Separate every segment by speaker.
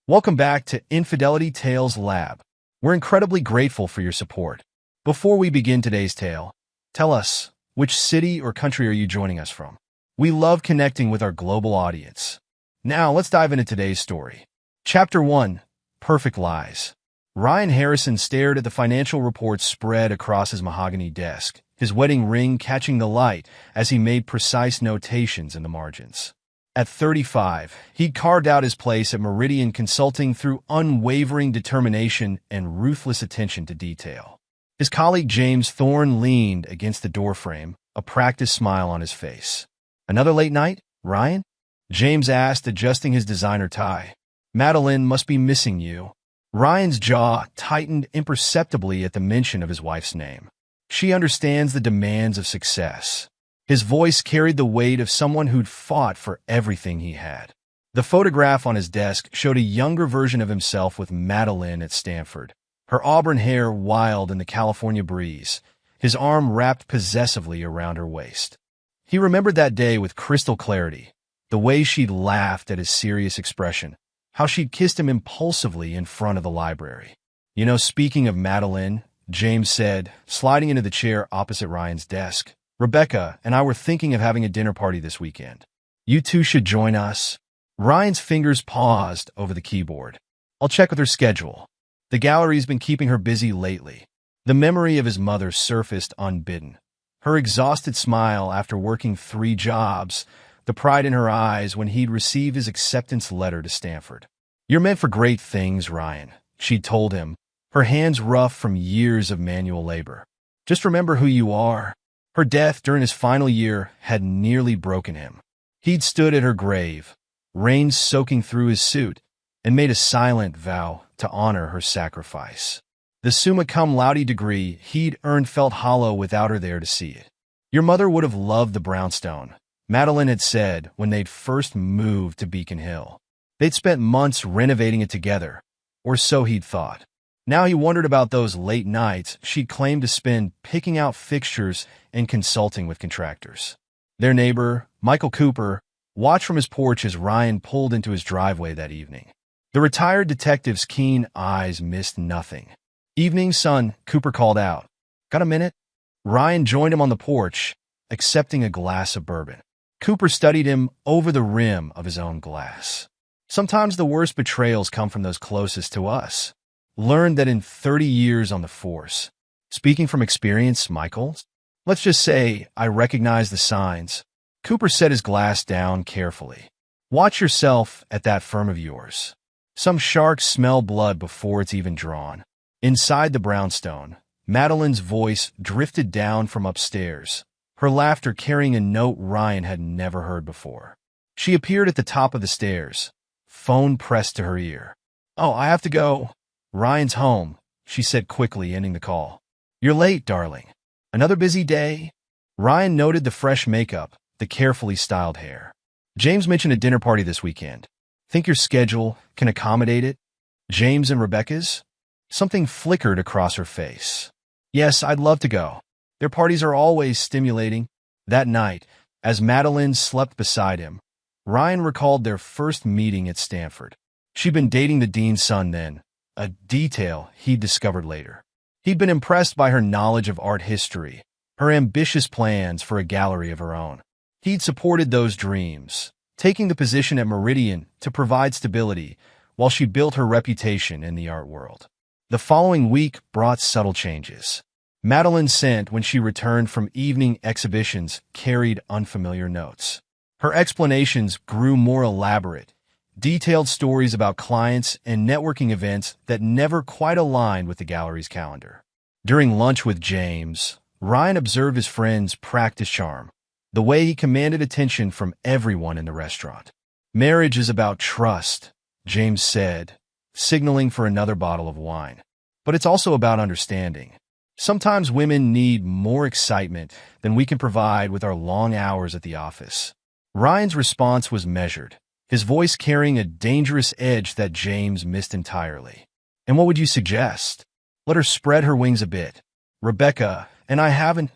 Speaker 1: Welcome back to Infidelity Tales Lab. We're incredibly grateful for your support. Before we begin today's tale, tell us, which city or country are you joining us from? We love connecting with our global audience. Now, let's dive into today's story. Chapter 1, Perfect Lies. Ryan Harrison stared at the financial reports spread across his mahogany desk, his wedding ring catching the light as he made precise notations in the margins. At 35, he'd carved out his place at Meridian Consulting through unwavering determination and ruthless attention to detail. His colleague James Thorne leaned against the doorframe, a practiced smile on his face. "Another late night, Ryan?" James asked, adjusting his designer tie. "Madeline must be missing you." Ryan's jaw tightened imperceptibly at the mention of his wife's name. "She understands the demands of success." His voice carried the weight of someone who'd fought for everything he had. The photograph on his desk showed a younger version of himself with Madeline at Stanford, her auburn hair wild in the California breeze, his arm wrapped possessively around her waist. He remembered that day with crystal clarity, the way she'd laughed at his serious expression, how she'd kissed him impulsively in front of the library. Speaking of Madeline," James said, sliding into the chair opposite Ryan's desk, "Rebecca and I were thinking of having a dinner party this weekend. You two should join us." Ryan's fingers paused over the keyboard. "I'll check with her schedule. The gallery's been keeping her busy lately." The memory of his mother surfaced unbidden. Her exhausted smile after working 3 jobs, the pride in her eyes when he'd received his acceptance letter to Stanford. "You're meant for great things, Ryan," she'd told him, her hands rough from years of manual labor. "Just remember who you are." Her death during his final year had nearly broken him. He'd stood at her grave, rain soaking through his suit, and made a silent vow to honor her sacrifice. The summa cum laude degree he'd earned felt hollow without her there to see it. "Your mother would have loved the brownstone," Madeline had said when they'd first moved to Beacon Hill. They'd spent months renovating it together, or so he'd thought. Now he wondered about those late nights she'd claimed to spend picking out fixtures and consulting with contractors. Their neighbor, Michael Cooper, watched from his porch as Ryan pulled into his driveway that evening. The retired detective's keen eyes missed nothing. "Evening, son," Cooper called out. "Got a minute?" Ryan joined him on the porch, accepting a glass of bourbon. Cooper studied him over the rim of his own glass. "Sometimes the worst betrayals come from those closest to us. Learned that in 30 years on the force. Speaking from experience, Michael, let's just say I recognize the signs." Cooper set his glass down carefully. "Watch yourself at that firm of yours. Some sharks smell blood before it's even drawn." Inside the brownstone, Madeline's voice drifted down from upstairs, her laughter carrying a note Ryan had never heard before. She appeared at the top of the stairs, phone pressed to her ear. "Oh, I have to go." "Ryan's home," she said quickly, ending the call. "You're late, darling. Another busy day?" Ryan noted the fresh makeup, the carefully styled hair. "James mentioned a dinner party this weekend. Think your schedule can accommodate it?" "James and Rebecca's?" Something flickered across her face. "Yes, I'd love to go. Their parties are always stimulating." That night, as Madeline slept beside him, Ryan recalled their first meeting at Stanford. She'd been dating the dean's son then, a detail he'd discovered later. He'd been impressed by her knowledge of art history, her ambitious plans for a gallery of her own. He'd supported those dreams, taking the position at Meridian to provide stability while she built her reputation in the art world. The following week brought subtle changes. Madeline's scent when she returned from evening exhibitions carried unfamiliar notes. Her explanations grew more elaborate, detailed stories about clients and networking events that never quite aligned with the gallery's calendar. During lunch with James, Ryan observed his friend's practice charm, the way he commanded attention from everyone in the restaurant. "Marriage is about trust," James said, signaling for another bottle of wine. "But it's also about understanding. Sometimes women need more excitement than we can provide with our long hours at the office." Ryan's response was measured, his voice carrying a dangerous edge that James missed entirely. "And what would you suggest?" "Let her spread her wings a bit. Rebecca and I haven't—"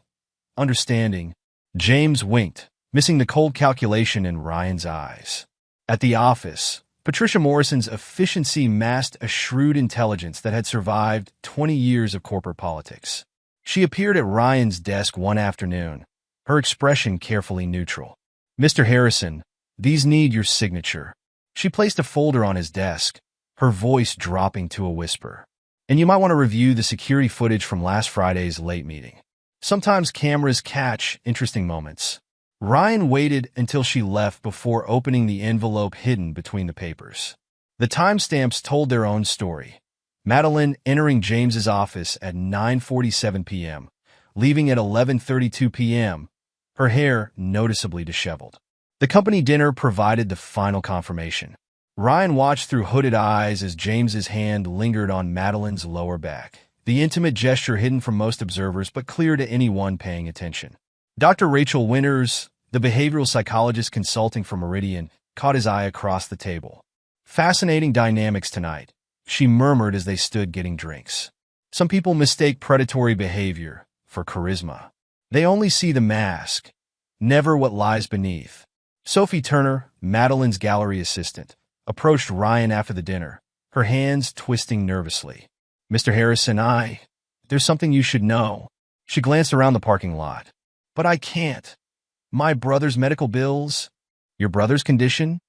Speaker 1: "Understanding." James winked, missing the cold calculation in Ryan's eyes. At the office, Patricia Morrison's efficiency masked a shrewd intelligence that had survived 20 years of corporate politics. She appeared at Ryan's desk one afternoon, her expression carefully neutral. "Mr. Harrison, these need your signature." She placed a folder on his desk, her voice dropping to a whisper. "And you might want to review the security footage from last Friday's late meeting. Sometimes cameras catch interesting moments." Ryan waited until she left before opening the envelope hidden between the papers. The timestamps told their own story. Madeline entering James's office at 9:47 p.m., leaving at 11:32 p.m., her hair noticeably disheveled. The company dinner provided the final confirmation. Ryan watched through hooded eyes as James's hand lingered on Madeline's lower back, the intimate gesture hidden from most observers but clear to anyone paying attention. Dr. Rachel Winters, the behavioral psychologist consulting for Meridian, caught his eye across the table. "Fascinating dynamics tonight," she murmured as they stood getting drinks. "Some people mistake predatory behavior for charisma. They only see the mask, never what lies beneath." Sophie Turner, Madeline's gallery assistant, approached Ryan after the dinner, her hands twisting nervously. "Mr. Harrison, there's something you should know." She glanced around the parking lot. "But I can't. My brother's medical bills." "Your brother's condition?"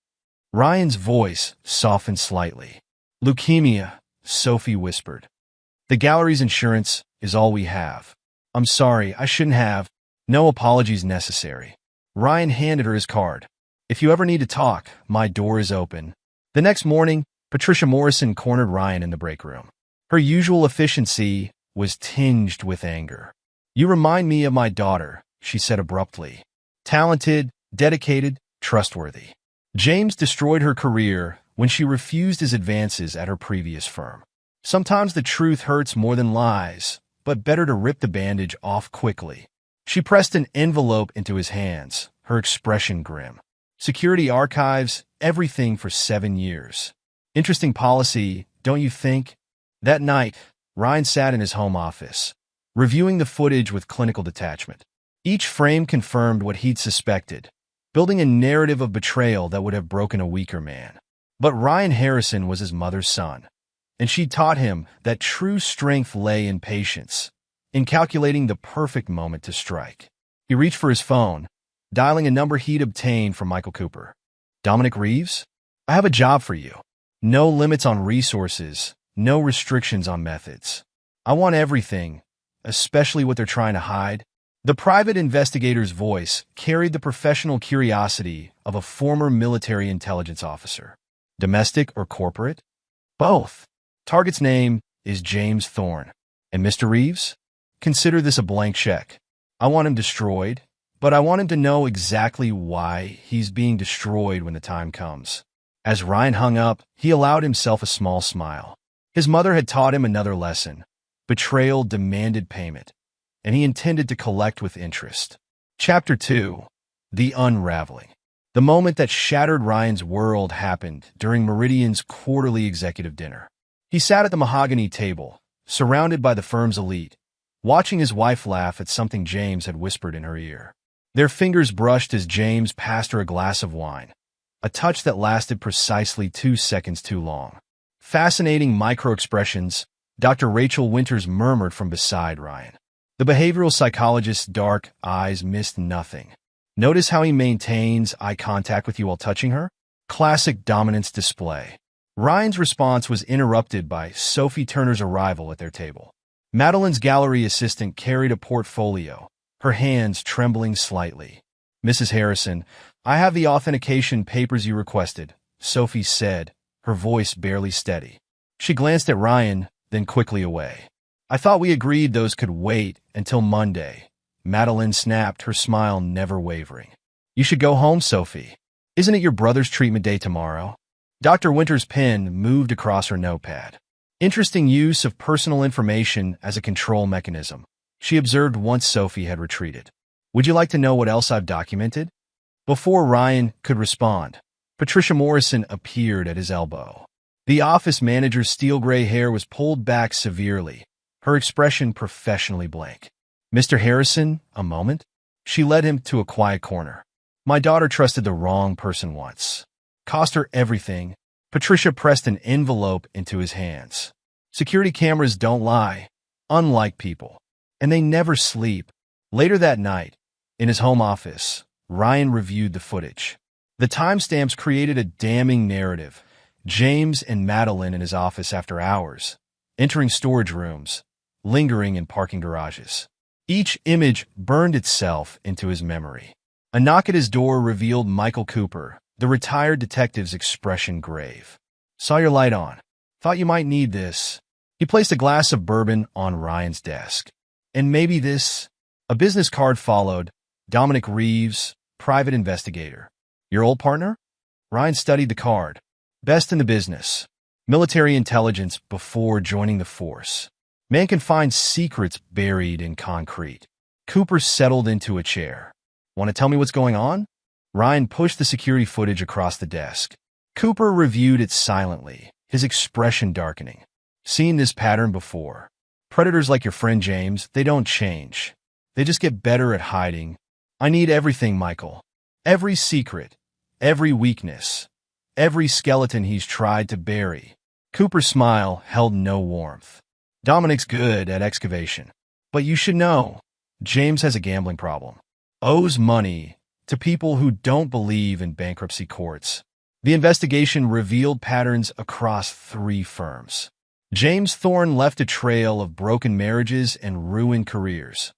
Speaker 1: Ryan's voice softened slightly. "Leukemia," Sophie whispered. "The gallery's insurance is all we have." "I'm sorry, I shouldn't have." "No apologies necessary." Ryan handed her his card. "If you ever need to talk, my door is open." The next morning, Patricia Morrison cornered Ryan in the break room. Her usual efficiency was tinged with anger. "You remind me of my daughter," she said abruptly. "Talented, dedicated, trustworthy. James destroyed her career when she refused his advances at her previous firm. Sometimes the truth hurts more than lies, but better to rip the bandage off quickly." She pressed an envelope into his hands, her expression grim. "Security archives, everything for 7 years. Interesting policy, don't you think?" That night, Ryan sat in his home office, reviewing the footage with clinical detachment. Each frame confirmed what he'd suspected, building a narrative of betrayal that would have broken a weaker man. But Ryan Harrison was his mother's son, and she'd taught him that true strength lay in patience, in calculating the perfect moment to strike. He reached for his phone, dialing a number he'd obtained from Michael Cooper. "Dominic Reeves? I have a job for you. No limits on resources, no restrictions on methods. I want everything, especially what they're trying to hide." The private investigator's voice carried the professional curiosity of a former military intelligence officer. "Domestic or corporate?" "Both." "Target's name is James Thorne. And Mr. Reeves? Consider this a blank check. I want him destroyed, but I want him to know exactly why he's being destroyed when the time comes." As Ryan hung up, he allowed himself a small smile. His mother had taught him another lesson. Betrayal demanded payment, and he intended to collect with interest. Chapter 2. The Unraveling. The moment that shattered Ryan's world happened during Meridian's quarterly executive dinner. He sat at the mahogany table, surrounded by the firm's elite, watching his wife laugh at something James had whispered in her ear. Their fingers brushed as James passed her a glass of wine, a touch that lasted precisely 2 seconds too long. "Fascinating micro-expressions," Dr. Rachel Winters murmured from beside Ryan. The behavioral psychologist's dark eyes missed nothing. "Notice how he maintains eye contact with you while touching her? Classic dominance display." Ryan's response was interrupted by Sophie Turner's arrival at their table. Madeline's gallery assistant carried a portfolio, her hands trembling slightly. "Mrs. Harrison, I have the authentication papers you requested," Sophie said, her voice barely steady. She glanced at Ryan, then quickly away. "I thought we agreed those could wait until Monday," Madeline snapped, her smile never wavering. "You should go home, Sophie. Isn't it your brother's treatment day tomorrow?" Dr. Winter's pen moved across her notepad. "Interesting use of personal information as a control mechanism," she observed once Sophie had retreated. "Would you like to know what else I've documented?" Before Ryan could respond, Patricia Morrison appeared at his elbow. The office manager's steel-gray hair was pulled back severely, her expression professionally blank. "Mr. Harrison, a moment?" She led him to a quiet corner. "My daughter trusted the wrong person once. Cost her everything, Patricia pressed an envelope into his hands. Security cameras don't lie, unlike people. And they never sleep. Later that night, in his home office, Ryan reviewed the footage. The timestamps created a damning narrative. James and Madeline in his office after hours, entering storage rooms, lingering in parking garages. Each image burned itself into his memory. A knock at his door revealed Michael Cooper, the retired detective's expression grave. Saw your light on. Thought you might need this. He placed a glass of bourbon on Ryan's desk. And maybe this. A business card followed. Dominic Reeves, private investigator. Your old partner? Ryan studied the card. Best in the business. Military intelligence before joining the force. Man can find secrets buried in concrete. Cooper settled into a chair. Want to tell me what's going on? Ryan pushed the security footage across the desk. Cooper reviewed it silently, his expression darkening. Seen this pattern before. Predators like your friend James, they don't change. They just get better at hiding. I need everything, Michael. Every secret, every weakness, every skeleton he's tried to bury. Cooper's smile held no warmth. Dominic's good at excavation. But you should know, James has a gambling problem. Owes money to people who don't believe in bankruptcy courts. The investigation revealed patterns across 3 firms. James Thorne left a trail of broken marriages and ruined careers,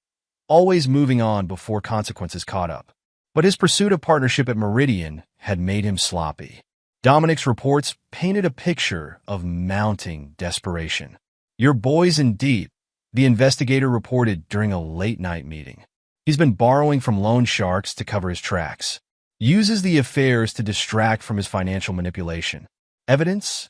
Speaker 1: always moving on before consequences caught up. But his pursuit of partnership at Meridian had made him sloppy. Dominic's reports painted a picture of mounting desperation. Your boy's in deep, the investigator reported during a late-night meeting. He's been borrowing from loan sharks to cover his tracks. Uses the affairs to distract from his financial manipulation. Evidence?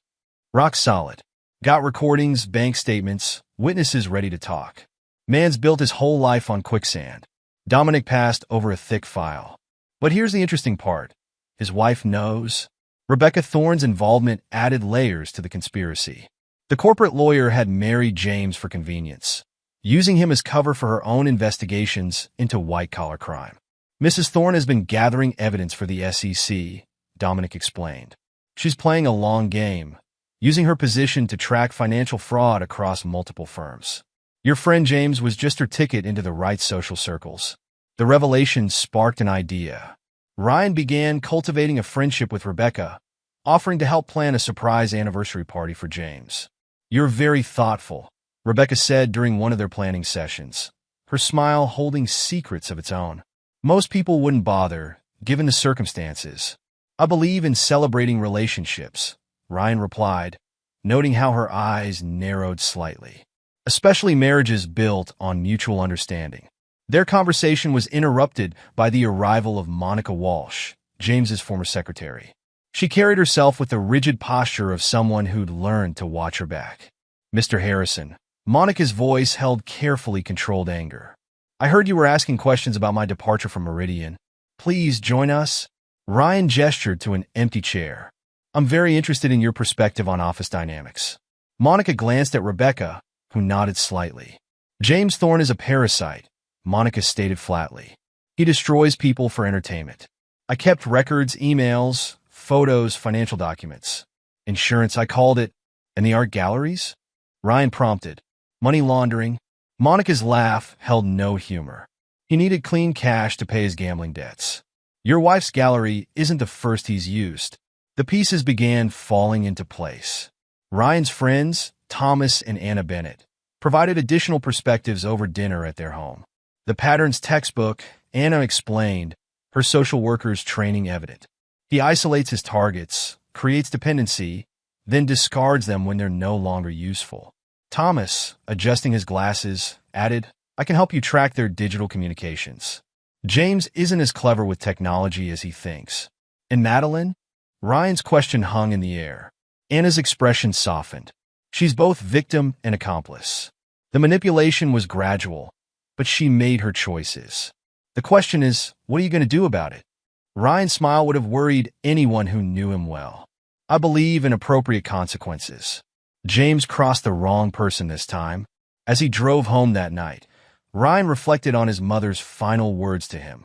Speaker 1: Rock solid. Got recordings, bank statements, witnesses ready to talk. Man's built his whole life on quicksand. Dominic passed over a thick file. But here's the interesting part. His wife knows. Rebecca Thorne's involvement added layers to the conspiracy. The corporate lawyer had married James for convenience, using him as cover for her own investigations into white-collar crime. Mrs. Thorne has been gathering evidence for the SEC, Dominic explained. She's playing a long game, using her position to track financial fraud across multiple firms. Your friend James was just her ticket into the right social circles. The revelation sparked an idea. Ryan began cultivating a friendship with Rebecca, offering to help plan a surprise anniversary party for James. You're very thoughtful, Rebecca said during one of their planning sessions, her smile holding secrets of its own. Most people wouldn't bother, given the circumstances. I believe in celebrating relationships, Ryan replied, noting how her eyes narrowed slightly. Especially marriages built on mutual understanding. Their conversation was interrupted by the arrival of Monica Walsh, James's former secretary. She carried herself with the rigid posture of someone who'd learned to watch her back. Mr. Harrison, Monica's voice held carefully controlled anger. I heard you were asking questions about my departure from Meridian. Please join us? Ryan gestured to an empty chair. I'm very interested in your perspective on office dynamics. Monica glanced at Rebecca, who nodded slightly. James Thorne is a parasite, Monica stated flatly. He destroys people for entertainment. I kept records, emails, photos, financial documents. Insurance, I called it. And the art galleries? Ryan prompted. Money laundering. Monica's laugh held no humor. He needed clean cash to pay his gambling debts. Your wife's gallery isn't the first he's used. The pieces began falling into place. Ryan's friends, Thomas and Anna Bennett, provided additional perspectives over dinner at their home. The pattern's textbook, Anna explained, her social worker's training evident. He isolates his targets, creates dependency, then discards them when they're no longer useful. Thomas, adjusting his glasses, added, I can help you track their digital communications. James isn't as clever with technology as he thinks. And Madeline? Ryan's question hung in the air. Anna's expression softened. She's both victim and accomplice. The manipulation was gradual, but she made her choices. The question is, what are you going to do about it? Ryan's smile would have worried anyone who knew him well. I believe in appropriate consequences. James crossed the wrong person this time. As he drove home that night, Ryan reflected on his mother's final words to him.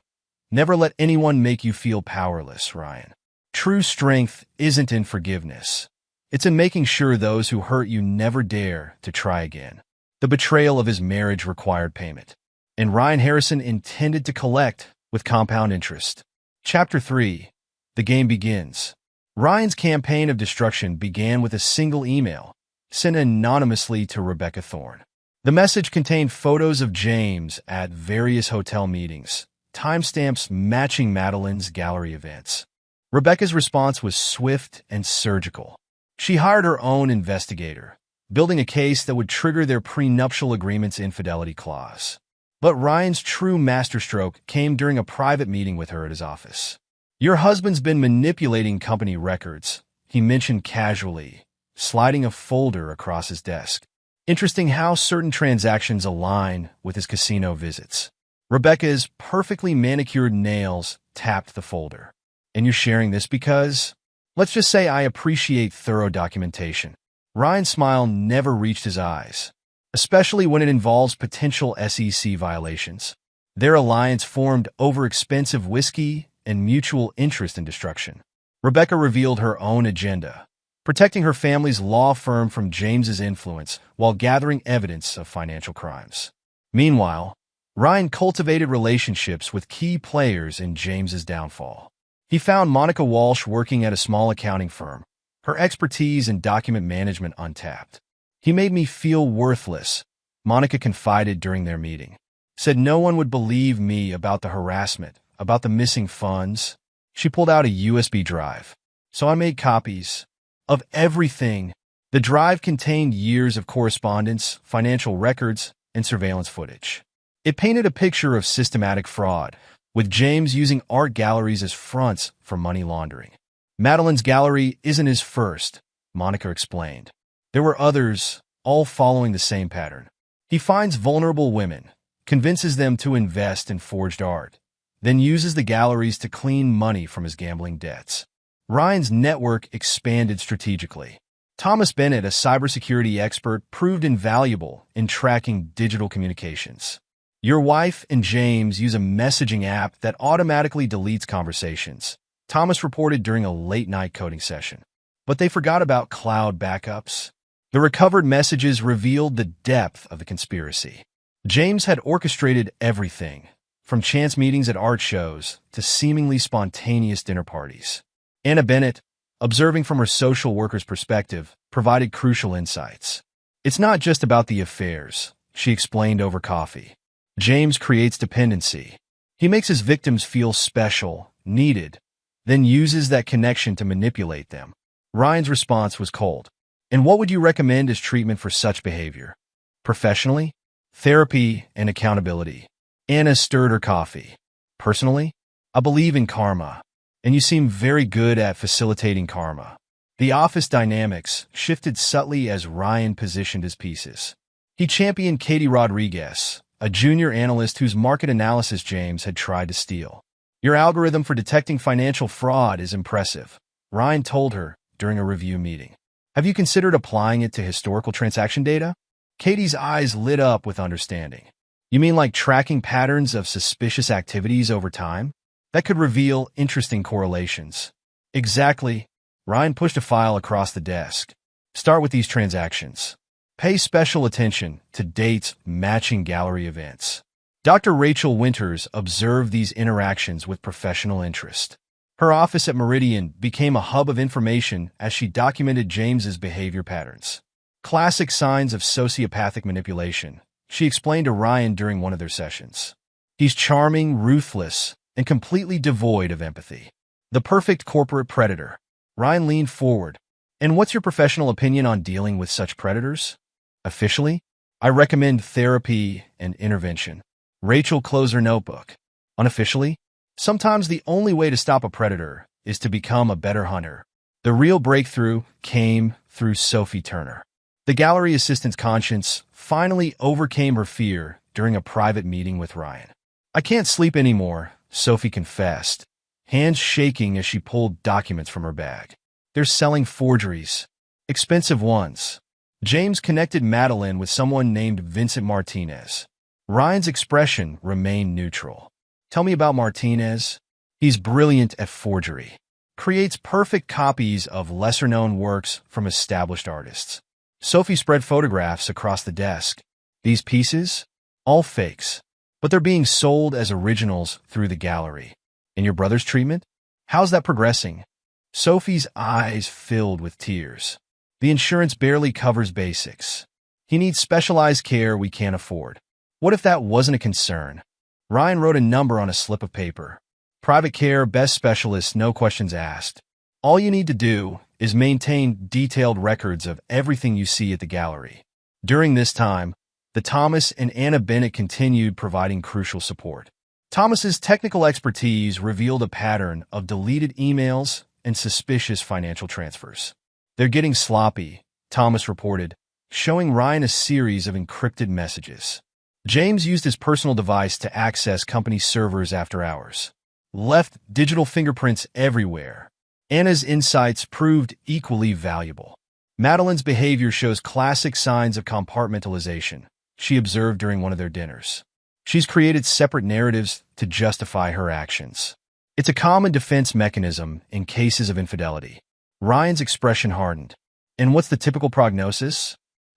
Speaker 1: Never let anyone make you feel powerless, Ryan. True strength isn't in forgiveness. It's in making sure those who hurt you never dare to try again. The betrayal of his marriage required payment, and Ryan Harrison intended to collect with compound interest. Chapter 3. The game begins. Ryan's campaign of destruction began with a single email, sent anonymously to Rebecca Thorne. The message contained photos of James at various hotel meetings, timestamps matching Madeline's gallery events. Rebecca's response was swift and surgical. She hired her own investigator, building a case that would trigger their prenuptial agreement's infidelity clause. But Ryan's true masterstroke came during a private meeting with her at his office. "Your husband's been manipulating company records," he mentioned casually, sliding a folder across his desk. Interesting how certain transactions align with his casino visits. Rebecca's perfectly manicured nails tapped the folder. "And you're sharing this because?" "Let's just say I appreciate thorough documentation." Ryan's smile never reached his eyes, especially when it involves potential SEC violations. Their alliance formed over expensive whiskey and mutual interest in destruction. Rebecca revealed her own agenda, protecting her family's law firm from James's influence while gathering evidence of financial crimes. Meanwhile, Ryan cultivated relationships with key players in James's downfall. He found Monica Walsh working at a small accounting firm, her expertise in document management untapped. "He made me feel worthless," Monica confided during their meeting. "Said no one would believe me about the harassment, about the missing funds." She pulled out a USB drive. "So I made copies of everything." The drive contained years of correspondence, financial records, and surveillance footage. It painted a picture of systematic fraud, with James using art galleries as fronts for money laundering. "Madeline's gallery isn't his first," Monica explained. "There were others, all following the same pattern. He finds vulnerable women, convinces them to invest in forged art, then uses the galleries to clean money from his gambling debts." Ryan's network expanded strategically. Thomas Bennett, a cybersecurity expert, proved invaluable in tracking digital communications. "Your wife and James use a messaging app that automatically deletes conversations," Thomas reported during a late-night coding session. But they forgot about cloud backups. The recovered messages revealed the depth of the conspiracy. James had orchestrated everything, from chance meetings at art shows to seemingly spontaneous dinner parties. Anna Bennett, observing from her social worker's perspective, provided crucial insights. "It's not just about the affairs," she explained over coffee. "James creates dependency. He makes his victims feel special, needed, then uses that connection to manipulate them." Ryan's response was cold. "And what would you recommend as treatment for such behavior?" "Professionally, therapy and accountability." Anna stirred her coffee. "Personally, I believe in karma, and you seem very good at facilitating karma." The office dynamics shifted subtly as Ryan positioned his pieces. He championed Katie Rodriguez, a junior analyst whose market analysis James had tried to steal. "Your algorithm for detecting financial fraud is impressive," Ryan told her during a review meeting. "Have you considered applying it to historical transaction data?" Katie's eyes lit up with understanding. "You mean like tracking patterns of suspicious activities over time? That could reveal interesting correlations." "Exactly." Ryan pushed a file across the desk. "Start with these transactions. Pay special attention to dates matching gallery events." Dr. Rachel Winters observed these interactions with professional interest. Her office at Meridian became a hub of information as she documented James's behavior patterns. "Classic signs of sociopathic manipulation," she explained to Ryan during one of their sessions. "He's charming, ruthless, and completely devoid of empathy. The perfect corporate predator." Ryan leaned forward. "And what's your professional opinion on dealing with such predators?" "Officially, I recommend therapy and intervention." Rachel closed her notebook. "Unofficially, sometimes the only way to stop a predator is to become a better hunter." The real breakthrough came through Sophie Turner. The gallery assistant's conscience finally overcame her fear during a private meeting with Ryan. "I can't sleep anymore," Sophie confessed, hands shaking as she pulled documents from her bag. "They're selling forgeries. Expensive ones." James connected Madeline with someone named Vincent Martinez. Ryan's expression remained neutral. "Tell me about Martinez." "He's brilliant at forgery. creates perfect copies of lesser-known works from established artists. Sophie spread photographs across the desk. These pieces? All fakes. But they're being sold as originals through the gallery. And your brother's treatment? How's that progressing? Sophie's eyes filled with tears. The insurance barely covers basics. He needs specialized care we can't afford. What if that wasn't a concern? Ryan wrote a number on a slip of paper. Private care, best specialist, no questions asked. All you need to do is maintain detailed records of everything you see at the gallery. During this time, the Thomas and Anna Bennett continued providing crucial support. Thomas's technical expertise revealed a pattern of deleted emails and suspicious financial transfers. They're getting sloppy, Thomas reported, showing Ryan a series of encrypted messages. James used his personal device to access company servers after hours. Left digital fingerprints everywhere. Anna's insights proved equally valuable. Madeline's behavior shows classic signs of compartmentalization, she observed during one of their dinners. She's created separate narratives to justify her actions. It's a common defense mechanism in cases of infidelity. Ryan's expression hardened. And what's the typical prognosis?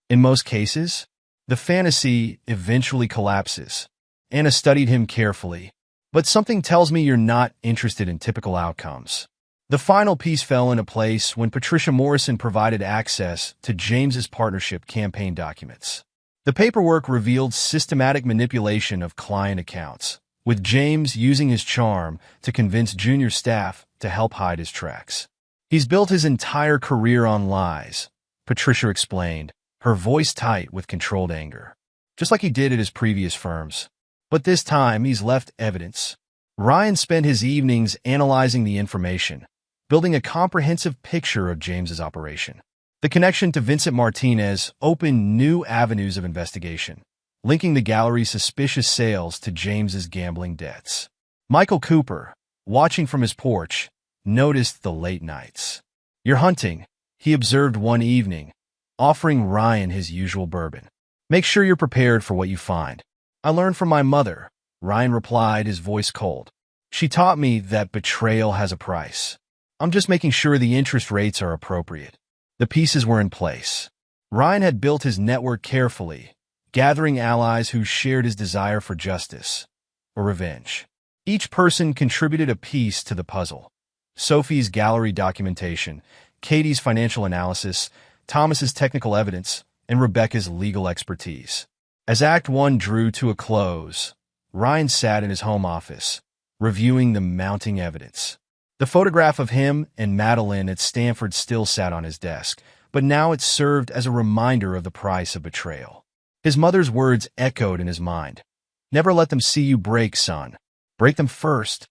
Speaker 1: In most cases, the fantasy eventually collapses. Anna studied him carefully. But something tells me you're not interested in typical outcomes. The final piece fell into place when Patricia Morrison provided access to James's partnership campaign documents. The paperwork revealed systematic manipulation of client accounts, with James using his charm to convince junior staff to help hide his tracks. He's built his entire career on lies, Patricia explained, her voice tight with controlled anger. Just like he did at his previous firms. But this time, he's left evidence. Ryan spent his evenings analyzing the information, building a comprehensive picture of James's operation. The connection to Vincent Martinez opened new avenues of investigation, linking the gallery's suspicious sales to James's gambling debts. Michael Cooper, watching from his porch, noticed the late nights. "You're hunting," he observed one evening, offering Ryan his usual bourbon. "Make sure you're prepared for what you find." "I learned from my mother," Ryan replied, his voice cold. "She taught me that betrayal has a price. I'm just making sure the interest rates are appropriate." The pieces were in place. Ryan had built his network carefully, gathering allies who shared his desire for justice or revenge. Each person contributed a piece to the puzzle. Sophie's gallery documentation, Katie's financial analysis, Thomas's technical evidence, and Rebecca's legal expertise. As Act 1 drew to a close, Ryan sat in his home office, reviewing the mounting evidence. The photograph of him and Madeline at Stanford still sat on his desk, but now it served as a reminder of the price of betrayal. His mother's words echoed in his mind. "Never let them see you break, son. Break them first."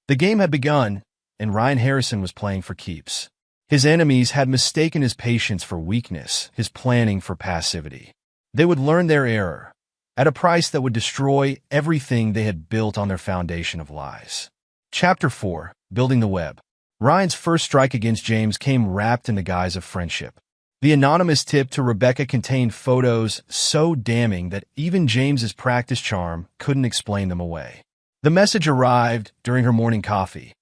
Speaker 1: The game had begun, and Ryan Harrison was playing for keeps. His enemies had mistaken his patience for weakness, his planning for passivity. They would learn their error, at a price that would destroy everything they had built on their foundation of lies. Chapter 4. Building the Web. Ryan's first strike against James came wrapped in the guise of friendship. The anonymous tip to Rebecca contained photos so damning that even James's practiced charm couldn't explain them away. The message arrived during her morning coffee,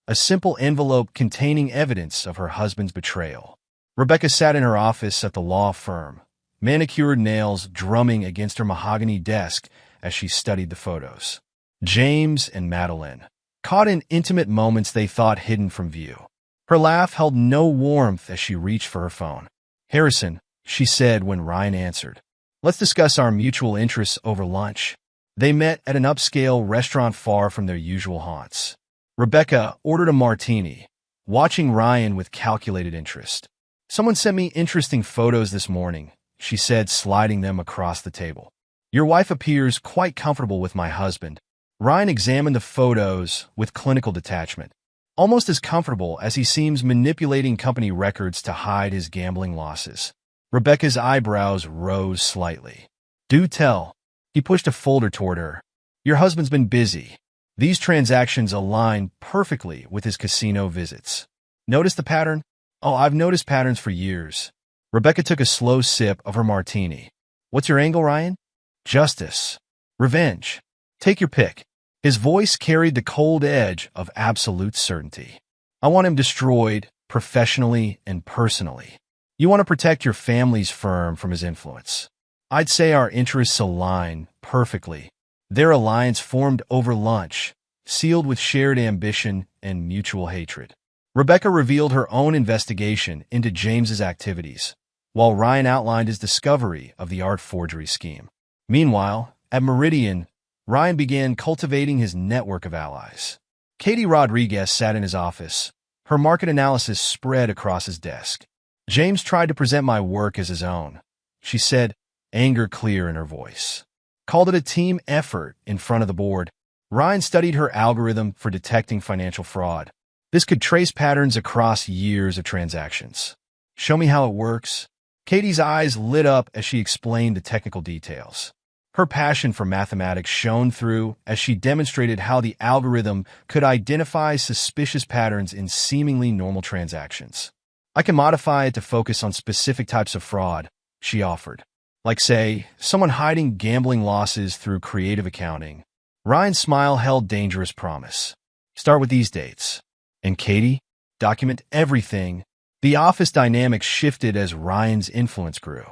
Speaker 1: a simple envelope containing evidence of her husband's betrayal. Rebecca sat in her office at the law firm, manicured nails drumming against her mahogany desk as she studied the photos. James and Madeline, caught in intimate moments they thought hidden from view. Her laugh held no warmth as she reached for her phone. "Harrison," she said when Ryan answered. "Let's discuss our mutual interests over lunch." They met at an upscale restaurant far from their usual haunts. Rebecca ordered a martini, watching Ryan with calculated interest. "Someone sent me interesting photos this morning," she said, sliding them across the table. "Your wife appears quite comfortable with my husband." Ryan examined the photos with clinical detachment, almost as comfortable as he seems manipulating company records to hide his gambling losses. Rebecca's eyebrows rose slightly. "Do tell." He pushed a folder toward her. "Your husband's been busy." These transactions align perfectly with his casino visits. "Notice the pattern?" "Oh, I've noticed patterns for years." Rebecca took a slow sip of her martini. "What's your angle, Ryan?" "Justice. Revenge. Take your pick." His voice carried the cold edge of absolute certainty. I want him destroyed, professionally and personally. You want to protect your family's firm from his influence. I'd say our interests align perfectly. Their alliance formed over lunch, sealed with shared ambition and mutual hatred. Rebecca revealed her own investigation into James's activities, while Ryan outlined his discovery of the art forgery scheme. Meanwhile, at Meridian, Ryan began cultivating his network of allies. Katie Rodriguez sat in his office. Her market analysis spread across his desk. James tried to present my work as his own, she said, anger clear in her voice. Called it a team effort in front of the board. Ryan studied her algorithm for detecting financial fraud. This could trace patterns across years of transactions. Show me how it works. Katie's eyes lit up as she explained the technical details. Her passion for mathematics shone through as she demonstrated how the algorithm could identify suspicious patterns in seemingly normal transactions. I can modify it to focus on specific types of fraud, she offered. Like, say, someone hiding gambling losses through creative accounting. Ryan's smile held dangerous promise. Start with these dates. And Katie, document everything. The office dynamics shifted as Ryan's influence grew.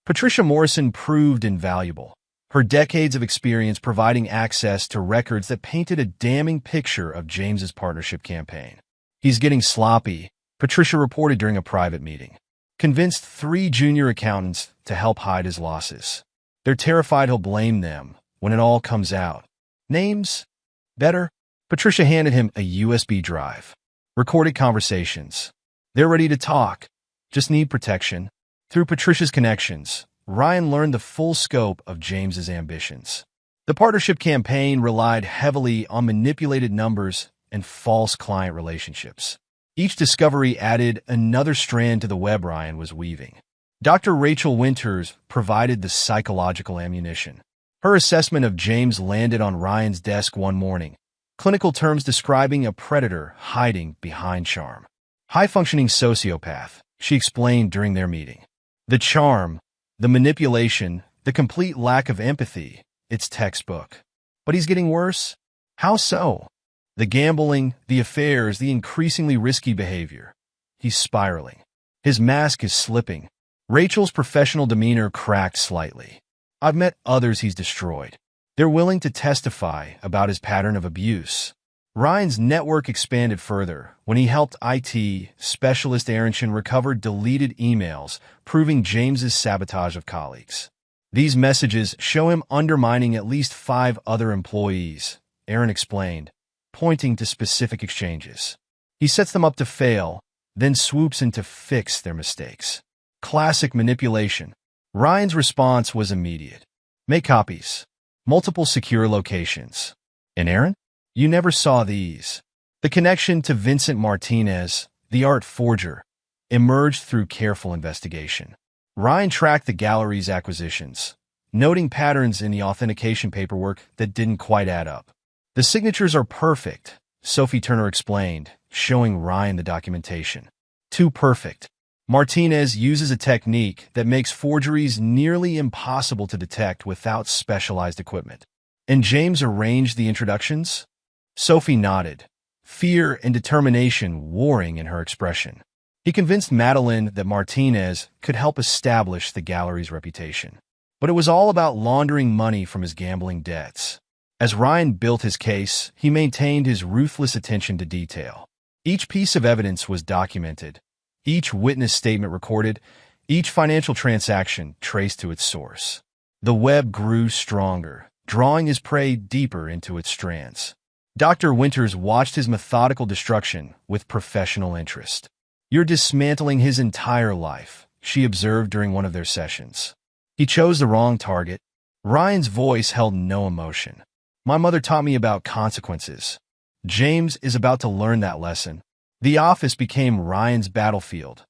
Speaker 1: Patricia Morrison proved invaluable, her decades of experience providing access to records that painted a damning picture of James's partnership campaign. He's getting sloppy, Patricia reported during a private meeting. Convinced 3 junior accountants to help hide his losses. They're terrified he'll blame them when it all comes out. Names? Better? Patricia handed him a USB drive. Recorded conversations. They're ready to talk. Just need protection. Through Patricia's connections, Ryan learned the full scope of James's ambitions. The partnership campaign relied heavily on manipulated numbers and false client relationships. Each discovery added another strand to the web Ryan was weaving. Dr. Rachel Winters provided the psychological ammunition. Her assessment of James landed on Ryan's desk one morning. Clinical terms describing a predator hiding behind charm. High-functioning sociopath, she explained during their meeting. The charm, the manipulation, the complete lack of empathy, it's textbook. But he's getting worse? How so? The gambling, the affairs, the increasingly risky behavior. He's spiraling. His mask is slipping. Rachel's professional demeanor cracked slightly. I've met others he's destroyed. They're willing to testify about his pattern of abuse. Ryan's network expanded further when he helped IT specialist Aronson recover deleted emails proving James's sabotage of colleagues. These messages show him undermining at least 5 other employees, Aaron explained, pointing to specific exchanges. He sets them up to fail, then swoops in to fix their mistakes. Classic manipulation. Ryan's response was immediate. Make copies. Multiple secure locations. And Aaron? You never saw these. The connection to Vincent Martinez, the art forger, emerged through careful investigation. Ryan tracked the gallery's acquisitions, noting patterns in the authentication paperwork that didn't quite add up. The signatures are perfect, Sophie Turner explained, showing Ryan the documentation. Too perfect. Martinez uses a technique that makes forgeries nearly impossible to detect without specialized equipment. And James arranged the introductions? Sophie nodded, fear and determination warring in her expression. He convinced Madeline that Martinez could help establish the gallery's reputation. But it was all about laundering money from his gambling debts. As Ryan built his case, he maintained his ruthless attention to detail. Each piece of evidence was documented, each witness statement recorded, each financial transaction traced to its source. The web grew stronger, drawing his prey deeper into its strands. Dr. Winters watched his methodical destruction with professional interest. You're dismantling his entire life, she observed during one of their sessions. He chose the wrong target. Ryan's voice held no emotion. My mother taught me about consequences. James is about to learn that lesson. The office became Ryan's battlefield,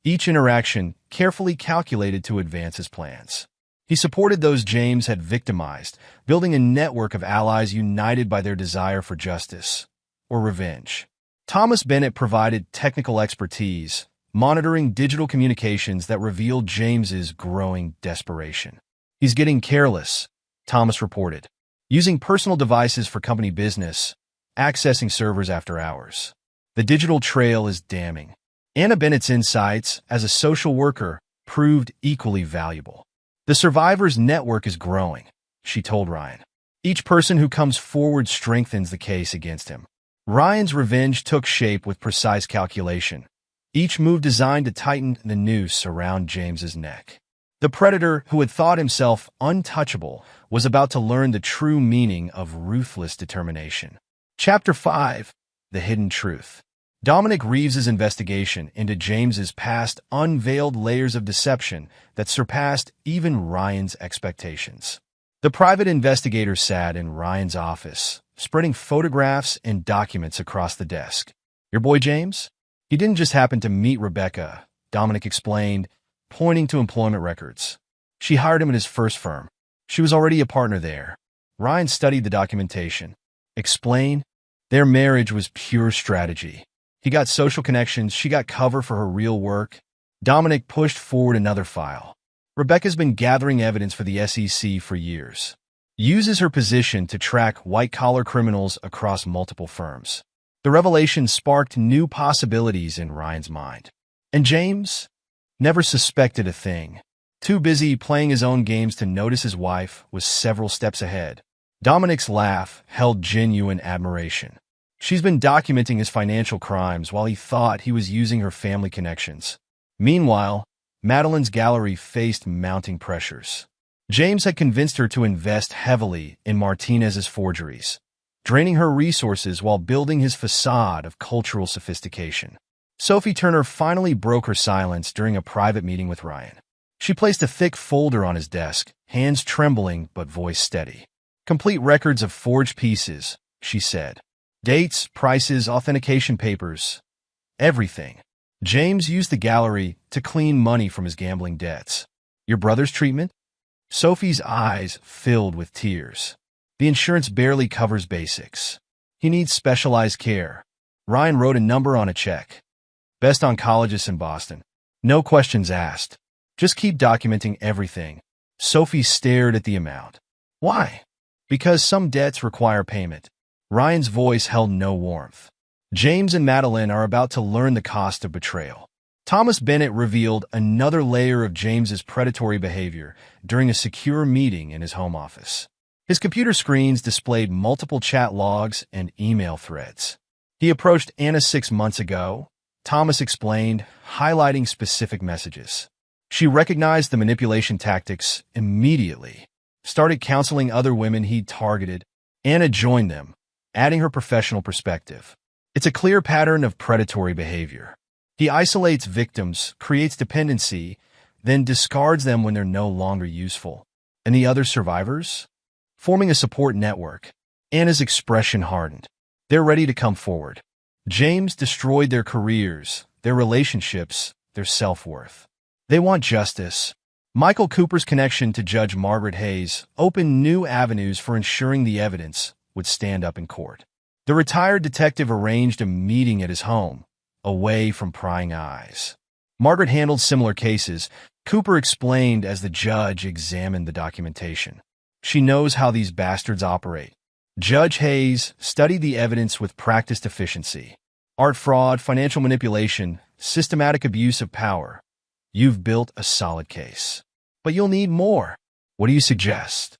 Speaker 1: each interaction carefully calculated to advance his plans. He supported those James had victimized, building a network of allies united by their desire for justice or revenge. Thomas Bennett provided technical expertise, monitoring digital communications that revealed James's growing desperation. He's getting careless, Thomas reported, using personal devices for company business, accessing servers after hours. The digital trail is damning. Anna Bennett's insights as a social worker proved equally valuable. The survivors' network is growing, she told Ryan. Each person who comes forward strengthens the case against him. Ryan's revenge took shape with precise calculation, each move designed to tighten the noose around James's neck. The predator, who had thought himself untouchable, was about to learn the true meaning of ruthless determination. Chapter 5. The Hidden Truth. Dominic Reeves's investigation into James's past unveiled layers of deception that surpassed even Ryan's expectations. The private investigator sat in Ryan's office, spreading photographs and documents across the desk. Your boy James? He didn't just happen to meet Rebecca, Dominic explained, pointing to employment records. She hired him at his first firm. She was already a partner there. Ryan studied the documentation. Explain? Their marriage was pure strategy. He got social connections, she got cover for her real work. Dominic pushed forward another file. Rebecca's been gathering evidence for the SEC for years. Uses her position to track white-collar criminals across multiple firms. The revelation sparked new possibilities in Ryan's mind. And James never suspected a thing. Too busy playing his own games to notice his wife was several steps ahead. Dominic's laugh held genuine admiration. She's been documenting his financial crimes while he thought he was using her family connections. Meanwhile, Madeline's gallery faced mounting pressures. James had convinced her to invest heavily in Martinez's forgeries, draining her resources while building his facade of cultural sophistication. Sophie Turner finally broke her silence during a private meeting with Ryan. She placed a thick folder on his desk, hands trembling but voice steady. Complete records of forged pieces, she said. Dates, prices, authentication papers, everything. James used the gallery to clean money from his gambling debts. Your brother's treatment? Sophie's eyes filled with tears. The insurance barely covers basics. He needs specialized care. Ryan wrote a number on a check. Best oncologist in Boston. No questions asked. Just keep documenting everything. Sophie stared at the amount. Why? Because some debts require payment. Ryan's voice held no warmth. James and Madeline are about to learn the cost of betrayal. Thomas Bennett revealed another layer of James's predatory behavior during a secure meeting in his home office. His computer screens displayed multiple chat logs and email threads. He approached Anna 6 months ago, Thomas explained, highlighting specific messages. She recognized the manipulation tactics immediately, started counseling other women he'd targeted. Anna joined them, adding her professional perspective. It's a clear pattern of predatory behavior. He isolates victims, creates dependency, then discards them when they're no longer useful. And the other survivors? Forming a support network. Anna's expression hardened. They're ready to come forward. James destroyed their careers, their relationships, their self-worth. They want justice. Michael Cooper's connection to Judge Margaret Hayes opened new avenues for ensuring the evidence would stand up in court. The retired detective arranged a meeting at his home, away from prying eyes. Margaret handled similar cases, Cooper explained as the judge examined the documentation. She knows how these bastards operate. Judge Hayes studied the evidence with practiced efficiency. Art fraud, financial manipulation, systematic abuse of power. You've built a solid case. But you'll need more. What do you suggest?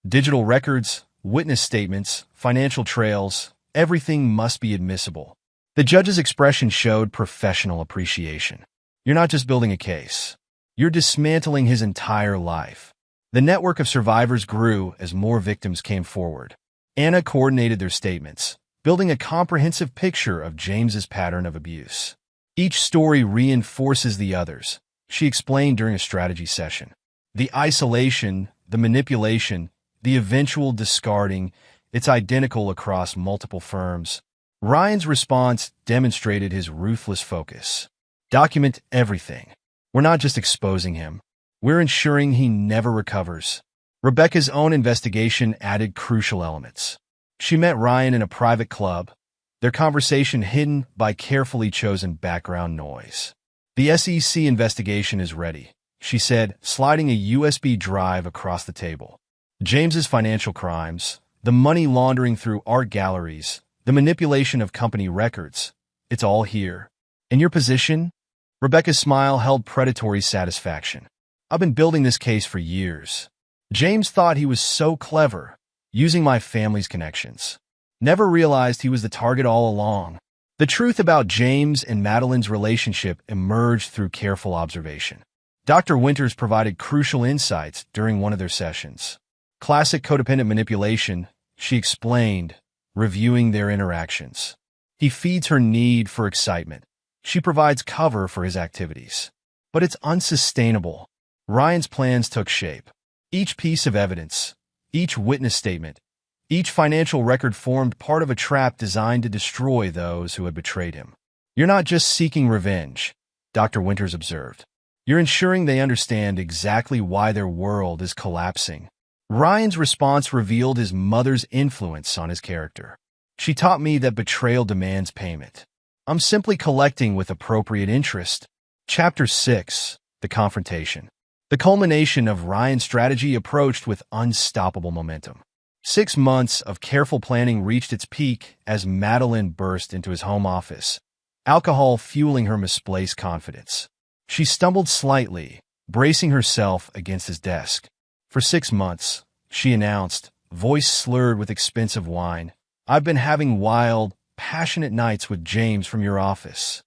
Speaker 1: Digital records, witness statements, financial trails, everything must be admissible. The judge's expression showed professional appreciation. You're not just building a case. You're dismantling his entire life. The network of survivors grew as more victims came forward. Anna coordinated their statements, building a comprehensive picture of James's pattern of abuse. Each story reinforces the others, she explained during a strategy session. The isolation, the manipulation, the eventual discarding, it's identical across multiple firms. Ryan's response demonstrated his ruthless focus. Document everything. We're not just exposing him. We're ensuring he never recovers. Rebecca's own investigation added crucial elements. She met Ryan in a private club, their conversation hidden by carefully chosen background noise. The SEC investigation is ready, she said, sliding a USB drive across the table. James's financial crimes, the money laundering through art galleries, the manipulation of company records, It's all here. In your position? Rebecca's smile held predatory satisfaction. I've been building this case for years. James thought he was so clever, using my family's connections. Never realized he was the target all along. The truth about James and Madeline's relationship emerged through careful observation. Dr. Winters provided crucial insights during one of their sessions. Classic codependent manipulation, she explained, reviewing their interactions. He feeds her need for excitement. She provides cover for his activities. But it's unsustainable. Ryan's plans took shape. Each piece of evidence, each witness statement, each financial record formed part of a trap designed to destroy those who had betrayed him. You're not just seeking revenge, Dr. Winters observed. You're ensuring they understand exactly why their world is collapsing. Ryan's response revealed his mother's influence on his character. She taught me that betrayal demands payment. I'm simply collecting with appropriate interest. Chapter 6. The Confrontation. The culmination of Ryan's strategy approached with unstoppable momentum. 6 months of careful planning reached its peak as Madeline burst into his home office, alcohol fueling her misplaced confidence. She stumbled slightly, bracing herself against his desk. For 6 months, she announced, voice slurred with expensive wine, I've been having wild, passionate nights with James from your office.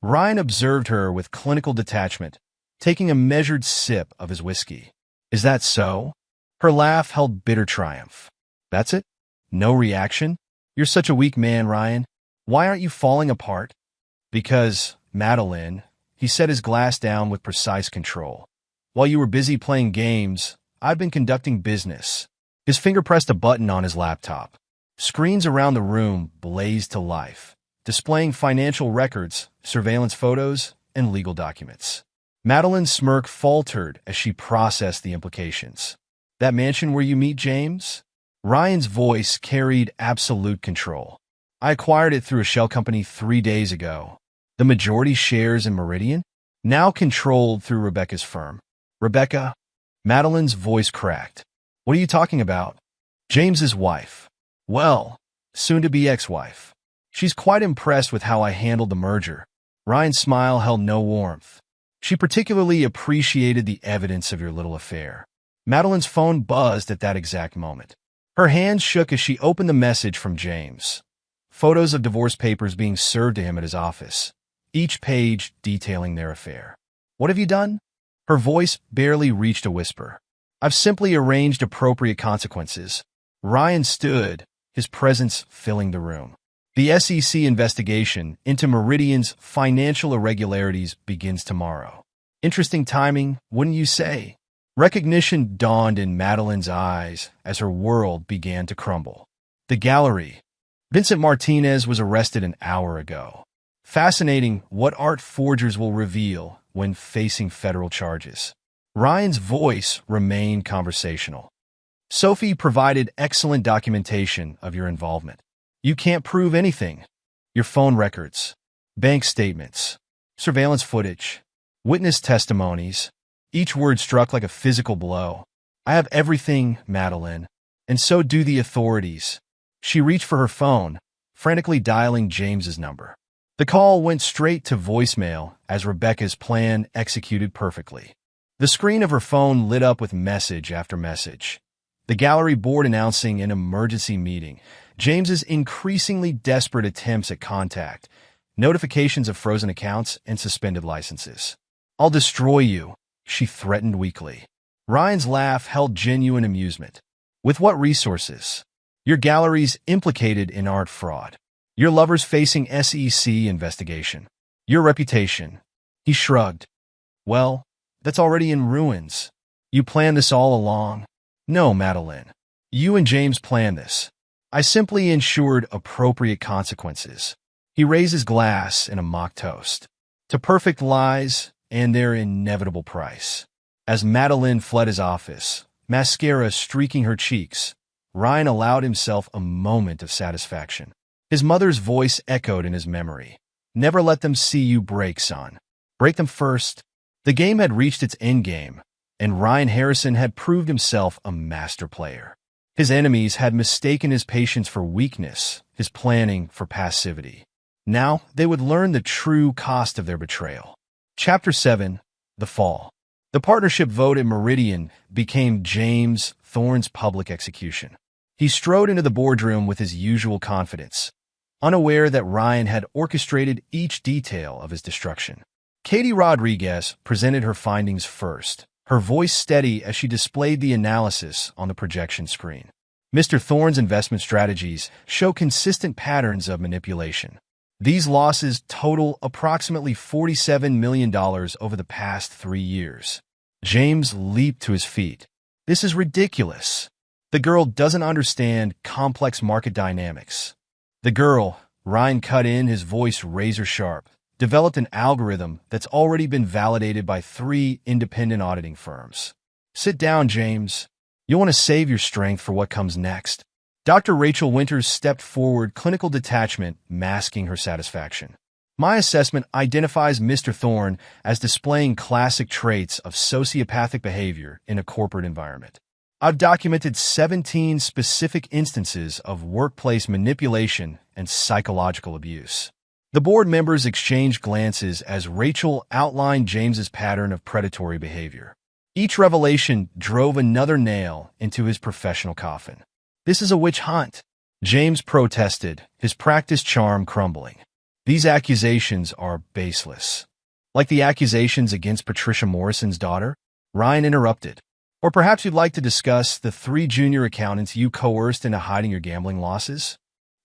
Speaker 1: Ryan observed her with clinical detachment, taking a measured sip of his whiskey. Is that so? Her laugh held bitter triumph. That's it? No reaction? You're such a weak man, Ryan. Why aren't you falling apart? Because, Madeline, he set his glass down with precise control. While you were busy playing games, I've been conducting business. His finger pressed a button on his laptop. Screens around the room blazed to life, displaying financial records, surveillance photos, and legal documents. Madeline's smirk faltered as she processed the implications. That mansion where you meet James? Ryan's voice carried absolute control. I acquired it through a shell company 3 days ago. The majority shares in Meridian? Now controlled through Rebecca's firm. Rebecca? Madeline's voice cracked. What are you talking about? James's wife. Well, soon-to-be ex-wife. She's quite impressed with how I handled the merger. Ryan's smile held no warmth. She particularly appreciated the evidence of your little affair. Madeline's phone buzzed at that exact moment. Her hands shook as she opened the message from James. Photos of divorce papers being served to him at his office, each page detailing their affair. What have you done? Her voice barely reached a whisper. I've simply arranged appropriate consequences. Ryan stood, his presence filling the room. The SEC investigation into Meridian's financial irregularities begins tomorrow. Interesting timing, wouldn't you say? Recognition dawned in Madeline's eyes as her world began to crumble. The gallery. Vincent Martinez was arrested an hour ago. Fascinating what art forgers will reveal when facing federal charges. Ryan's voice remained conversational. Sophie provided excellent documentation of your involvement. You can't prove anything. Your phone records, bank statements, surveillance footage, witness testimonies. Each word struck like a physical blow. I have everything, Madeline, and so do the authorities. She reached for her phone, frantically dialing James's number. The call went straight to voicemail as Rebecca's plan executed perfectly. The screen of her phone lit up with message after message. The gallery board announcing an emergency meeting, James's increasingly desperate attempts at contact, notifications of frozen accounts and suspended licenses. I'll destroy you, she threatened weakly. Ryan's laugh held genuine amusement. With what resources? Your gallery's implicated in art fraud. Your lover's facing SEC investigation. Your reputation. He shrugged. Well, that's already in ruins. You planned this all along. No, Madeline. You and James planned this. I simply ensured appropriate consequences. He raised his glass in a mock toast. To perfect lies and their inevitable price. As Madeline fled his office, mascara streaking her cheeks, Ryan allowed himself a moment of satisfaction. His mother's voice echoed in his memory. Never let them see you break, son. Break them first. The game had reached its endgame, and Ryan Harrison had proved himself a master player. His enemies had mistaken his patience for weakness, his planning for passivity. Now they would learn the true cost of their betrayal. Chapter 7. The Fall. The partnership vote at Meridian became James Thorne's public execution. He strode into the boardroom with his usual confidence, unaware that Ryan had orchestrated each detail of his destruction. Katie Rodriguez presented her findings first, her voice steady as she displayed the analysis on the projection screen. Mr. Thorne's investment strategies show consistent patterns of manipulation. These losses total approximately $47 million over the past 3 years. James leaped to his feet. This is ridiculous. The girl doesn't understand complex market dynamics. The girl, Ryan cut in, his voice razor sharp, developed an algorithm that's already been validated by 3 independent auditing firms. Sit down, James. You'll want to save your strength for what comes next. Dr. Rachel Winters stepped forward, clinical detachment masking her satisfaction. My assessment identifies Mr. Thorne as displaying classic traits of sociopathic behavior in a corporate environment. I've documented 17 specific instances of workplace manipulation and psychological abuse. The board members exchanged glances as Rachel outlined James's pattern of predatory behavior. Each revelation drove another nail into his professional coffin. This is a witch hunt, James protested, his practiced charm crumbling. These accusations are baseless. Like the accusations against Patricia Morrison's daughter? Ryan interrupted. Or perhaps you'd like to discuss the 3 junior accountants you coerced into hiding your gambling losses?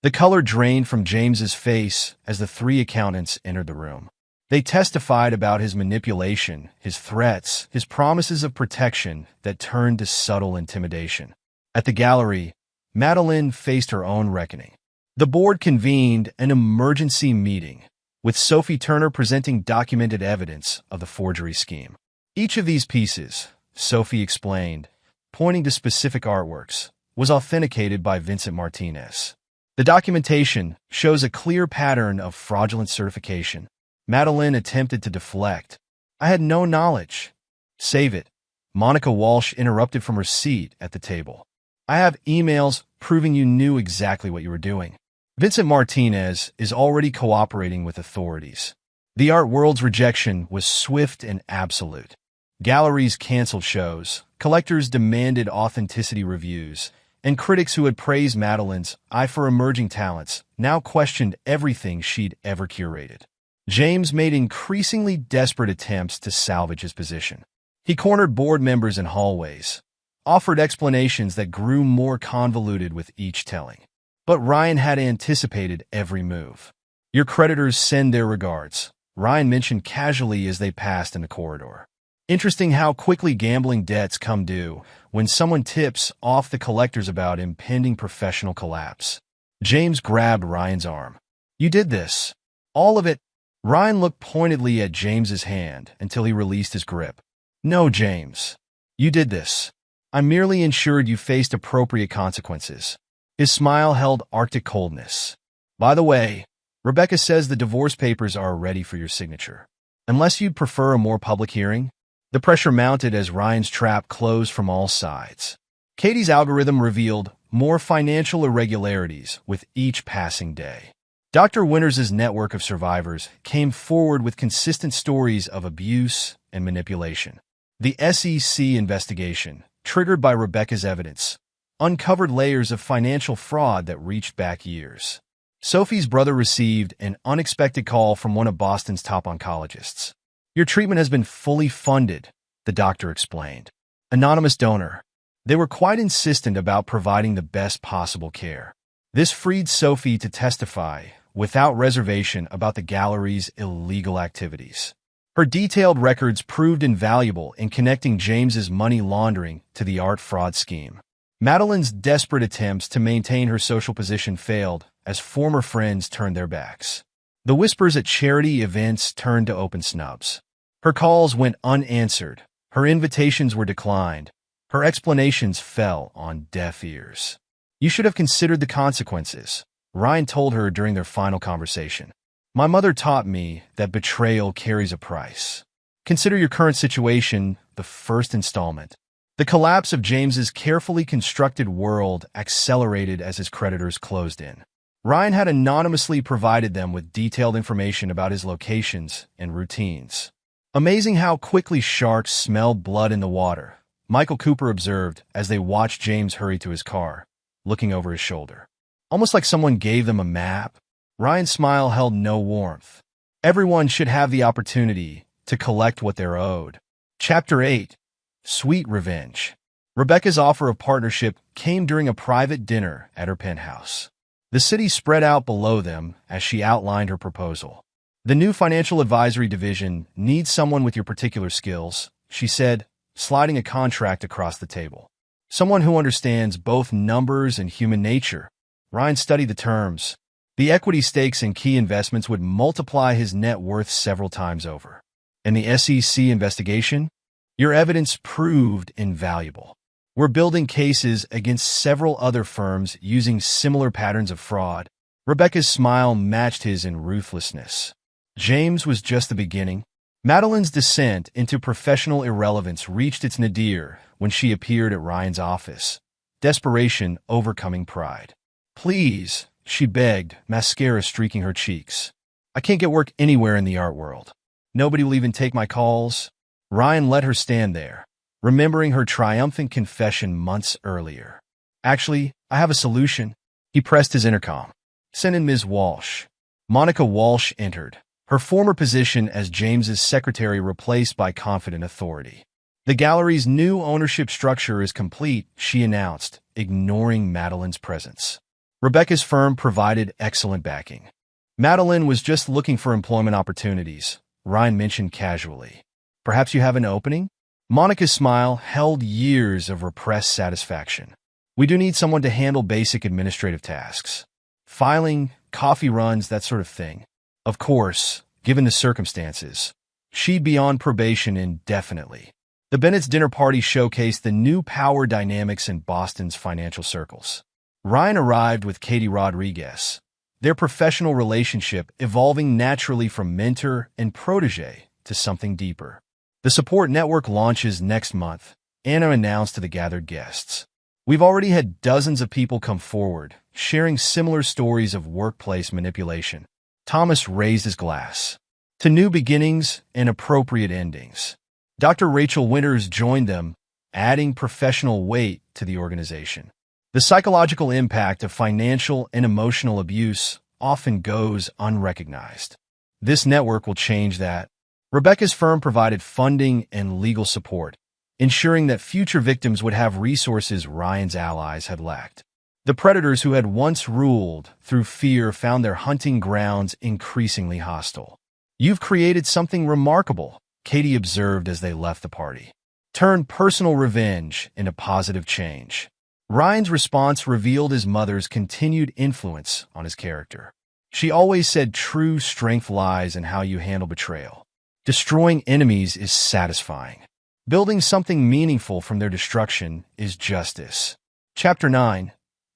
Speaker 1: The color drained from James's face as the 3 accountants entered the room. They testified about his manipulation, his threats, his promises of protection that turned to subtle intimidation. At the gallery, Madeline faced her own reckoning. The board convened an emergency meeting, with Sophie Turner presenting documented evidence of the forgery scheme. Each of these pieces, Sophie explained, pointing to specific artworks, was authenticated by Vincent Martinez. The documentation shows a clear pattern of fraudulent certification. Madeline attempted to deflect. I had no knowledge. Save it. Monica Walsh interrupted from her seat at the table. I have emails proving you knew exactly what you were doing. Vincent Martinez is already cooperating with authorities. The art world's rejection was swift and absolute. Galleries canceled shows, collectors demanded authenticity reviews, and critics who had praised Madeline's eye for emerging talents now questioned everything she'd ever curated. James made increasingly desperate attempts to salvage his position. He cornered board members in hallways, offered explanations that grew more convoluted with each telling. But Ryan had anticipated every move. Your creditors send their regards, Ryan mentioned casually as they passed in the corridor. Interesting how quickly gambling debts come due when someone tips off the collectors about impending professional collapse. James grabbed Ryan's arm. You did this. All of it. Ryan looked pointedly at James's hand until he released his grip. No, James. You did this. I merely ensured you faced appropriate consequences. His smile held Arctic coldness. By the way, Rebecca says the divorce papers are ready for your signature. Unless you'd prefer a more public hearing? The pressure mounted as Ryan's trap closed from all sides. Katie's algorithm revealed more financial irregularities with each passing day. Dr. Winters' network of survivors came forward with consistent stories of abuse and manipulation. The SEC investigation, triggered by Rebecca's evidence, uncovered layers of financial fraud that reached back years. Sophie's brother received an unexpected call from one of Boston's top oncologists. Your treatment has been fully funded, the doctor explained. Anonymous donor. They were quite insistent about providing the best possible care. This freed Sophie to testify without reservation about the gallery's illegal activities. Her detailed records proved invaluable in connecting James's money laundering to the art fraud scheme. Madeline's desperate attempts to maintain her social position failed as former friends turned their backs. The whispers at charity events turned to open snubs. Her calls went unanswered. Her invitations were declined. Her explanations fell on deaf ears. You should have considered the consequences, Ryan told her during their final conversation. My mother taught me that betrayal carries a price. Consider your current situation the first installment. The collapse of James's carefully constructed world accelerated as his creditors closed in. Ryan had anonymously provided them with detailed information about his locations and routines. Amazing how quickly sharks smell blood in the water, Michael Cooper observed as they watched James hurry to his car, looking over his shoulder. Almost like someone gave them a map, Ryan's smile held no warmth. Everyone should have the opportunity to collect what they're owed. Chapter 8. Sweet Revenge. Rebecca's offer of partnership came during a private dinner at her penthouse. The city spread out below them as she outlined her proposal. The new financial advisory division needs someone with your particular skills, she said, sliding a contract across the table. Someone who understands both numbers and human nature. Ryan studied the terms. The equity stakes in key investments would multiply his net worth several times over. And the SEC investigation? Your evidence proved invaluable. We're building cases against several other firms using similar patterns of fraud. Rebecca's smile matched his in ruthlessness. James was just the beginning. Madeline's descent into professional irrelevance reached its nadir when she appeared at Ryan's office, desperation overcoming pride. Please, she begged, mascara streaking her cheeks. I can't get work anywhere in the art world. Nobody will even take my calls. Ryan let her stand there, remembering her triumphant confession months earlier. Actually, I have a solution. He pressed his intercom. Send in Ms. Walsh. Monica Walsh entered, her former position as James's secretary replaced by confident authority. The gallery's new ownership structure is complete, she announced, ignoring Madeline's presence. Rebecca's firm provided excellent backing. Madeline was just looking for employment opportunities, Ryan mentioned casually. Perhaps you have an opening? Monica's smile held years of repressed satisfaction. We do need someone to handle basic administrative tasks. Filing, coffee runs, that sort of thing. Of course, given the circumstances. She'd be on probation indefinitely. The Bennett's dinner party showcased the new power dynamics in Boston's financial circles. Ryan arrived with Katie Rodriguez, their professional relationship evolving naturally from mentor and protege to something deeper. The support network launches next month, Anna announced to the gathered guests. We've already had dozens of people come forward, sharing similar stories of workplace manipulation. Thomas raised his glass. To new beginnings and appropriate endings. Dr. Rachel Winters joined them, adding professional weight to the organization. The psychological impact of financial and emotional abuse often goes unrecognized. This network will change that. Rebecca's firm provided funding and legal support, ensuring that future victims would have resources Ryan's allies had lacked. The predators who had once ruled through fear found their hunting grounds increasingly hostile. You've created something remarkable, Katie observed as they left the party. Turn personal revenge into positive change. Ryan's response revealed his mother's continued influence on his character. She always said true strength lies in how you handle betrayal. Destroying enemies is satisfying. Building something meaningful from their destruction is justice. Chapter 9.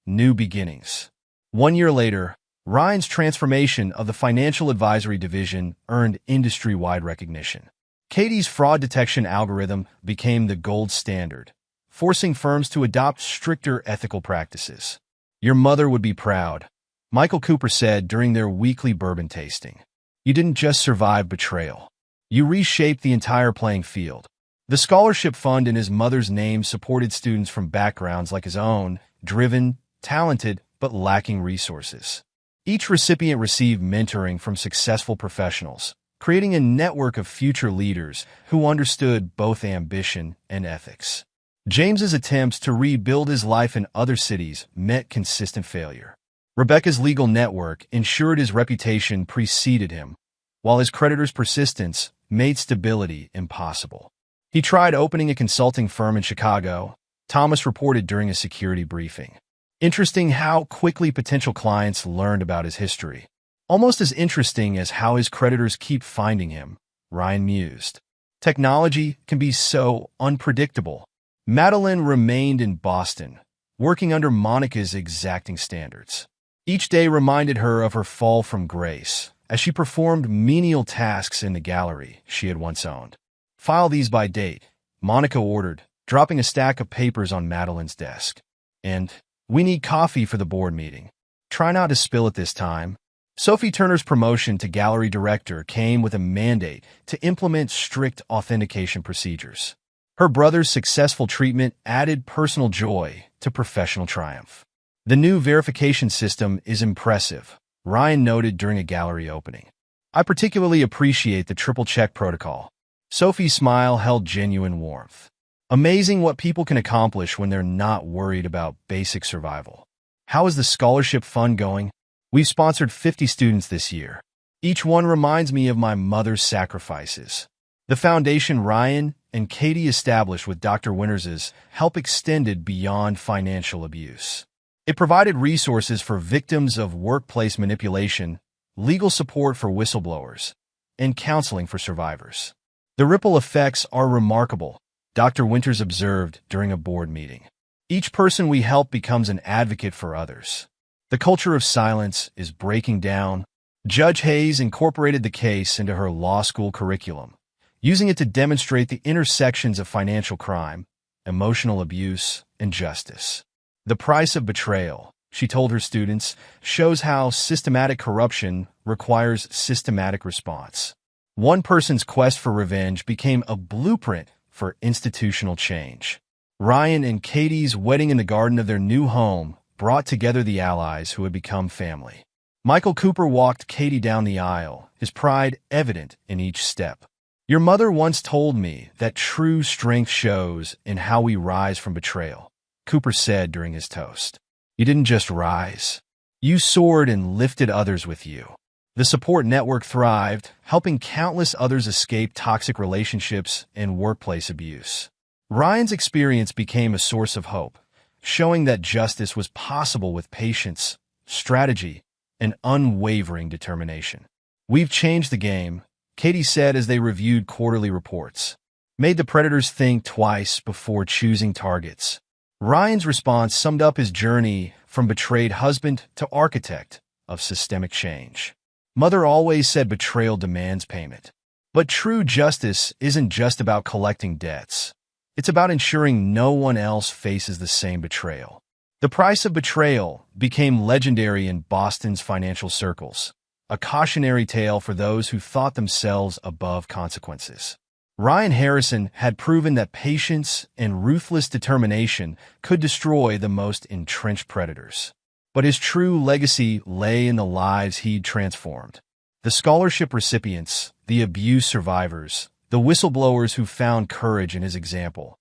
Speaker 1: New Beginnings. 1 year later, Ryan's transformation of the financial advisory division earned industry-wide recognition. Katie's fraud detection algorithm became the gold standard, forcing firms to adopt stricter ethical practices. Your mother would be proud, Michael Cooper said during their weekly bourbon tasting. You didn't just survive betrayal. You reshaped the entire playing field. The scholarship fund in his mother's name supported students from backgrounds like his own, driven, talented, but lacking resources. Each recipient received mentoring from successful professionals, creating a network of future leaders who understood both ambition and ethics. James's attempts to rebuild his life in other cities met consistent failure. Rebecca's legal network ensured his reputation preceded him, while his creditor's persistence made stability impossible. He tried opening a consulting firm in Chicago, Thomas reported during a security briefing. Interesting how quickly potential clients learned about his history. Almost as interesting as how his creditors keep finding him, Ryan mused. Technology can be so unpredictable. Madeline remained in Boston, working under Monica's exacting standards. Each day reminded her of her fall from grace, as she performed menial tasks in the gallery she had once owned. File these by date, Monica ordered, dropping a stack of papers on Madeline's desk. And, we need coffee for the board meeting. Try not to spill it this time. Sophie Turner's promotion to gallery director came with a mandate to implement strict authentication procedures. Her brother's successful treatment added personal joy to professional triumph. The new verification system is impressive, Ryan noted during a gallery opening. I particularly appreciate the triple check protocol. Sophie's smile held genuine warmth. Amazing what people can accomplish when they're not worried about basic survival. How is the scholarship fund going? We've sponsored 50 students this year. Each one reminds me of my mother's sacrifices. The foundation Ryan and Katie established with Dr. Winters's help extended beyond financial abuse. It provided resources for victims of workplace manipulation, legal support for whistleblowers, and counseling for survivors. The ripple effects are remarkable, Dr. Winters observed during a board meeting. Each person we help becomes an advocate for others. The culture of silence is breaking down. Judge Hayes incorporated the case into her law school curriculum, using it to demonstrate the intersections of financial crime, emotional abuse, and justice. The price of betrayal, she told her students, shows how systematic corruption requires systematic response. One person's quest for revenge became a blueprint for institutional change. Ryan and Katie's wedding in the garden of their new home brought together the allies who had become family. Michael Cooper walked Katie down the aisle, his pride evident in each step. Your mother once told me that true strength shows in how we rise from betrayal, Cooper said during his toast. You didn't just rise. You soared and lifted others with you. The support network thrived, helping countless others escape toxic relationships and workplace abuse. Ryan's experience became a source of hope, showing that justice was possible with patience, strategy, and unwavering determination. We've changed the game, Katie said as they reviewed quarterly reports. Made the predators think twice before choosing targets. Ryan's response summed up his journey from betrayed husband to architect of systemic change. Mother always said betrayal demands payment. But true justice isn't just about collecting debts. It's about ensuring no one else faces the same betrayal. The price of betrayal became legendary in Boston's financial circles, a cautionary tale for those who thought themselves above consequences. Ryan Harrison had proven that patience and ruthless determination could destroy the most entrenched predators. But his true legacy lay in the lives he'd transformed. The scholarship recipients, the abuse survivors, the whistleblowers who found courage in his example.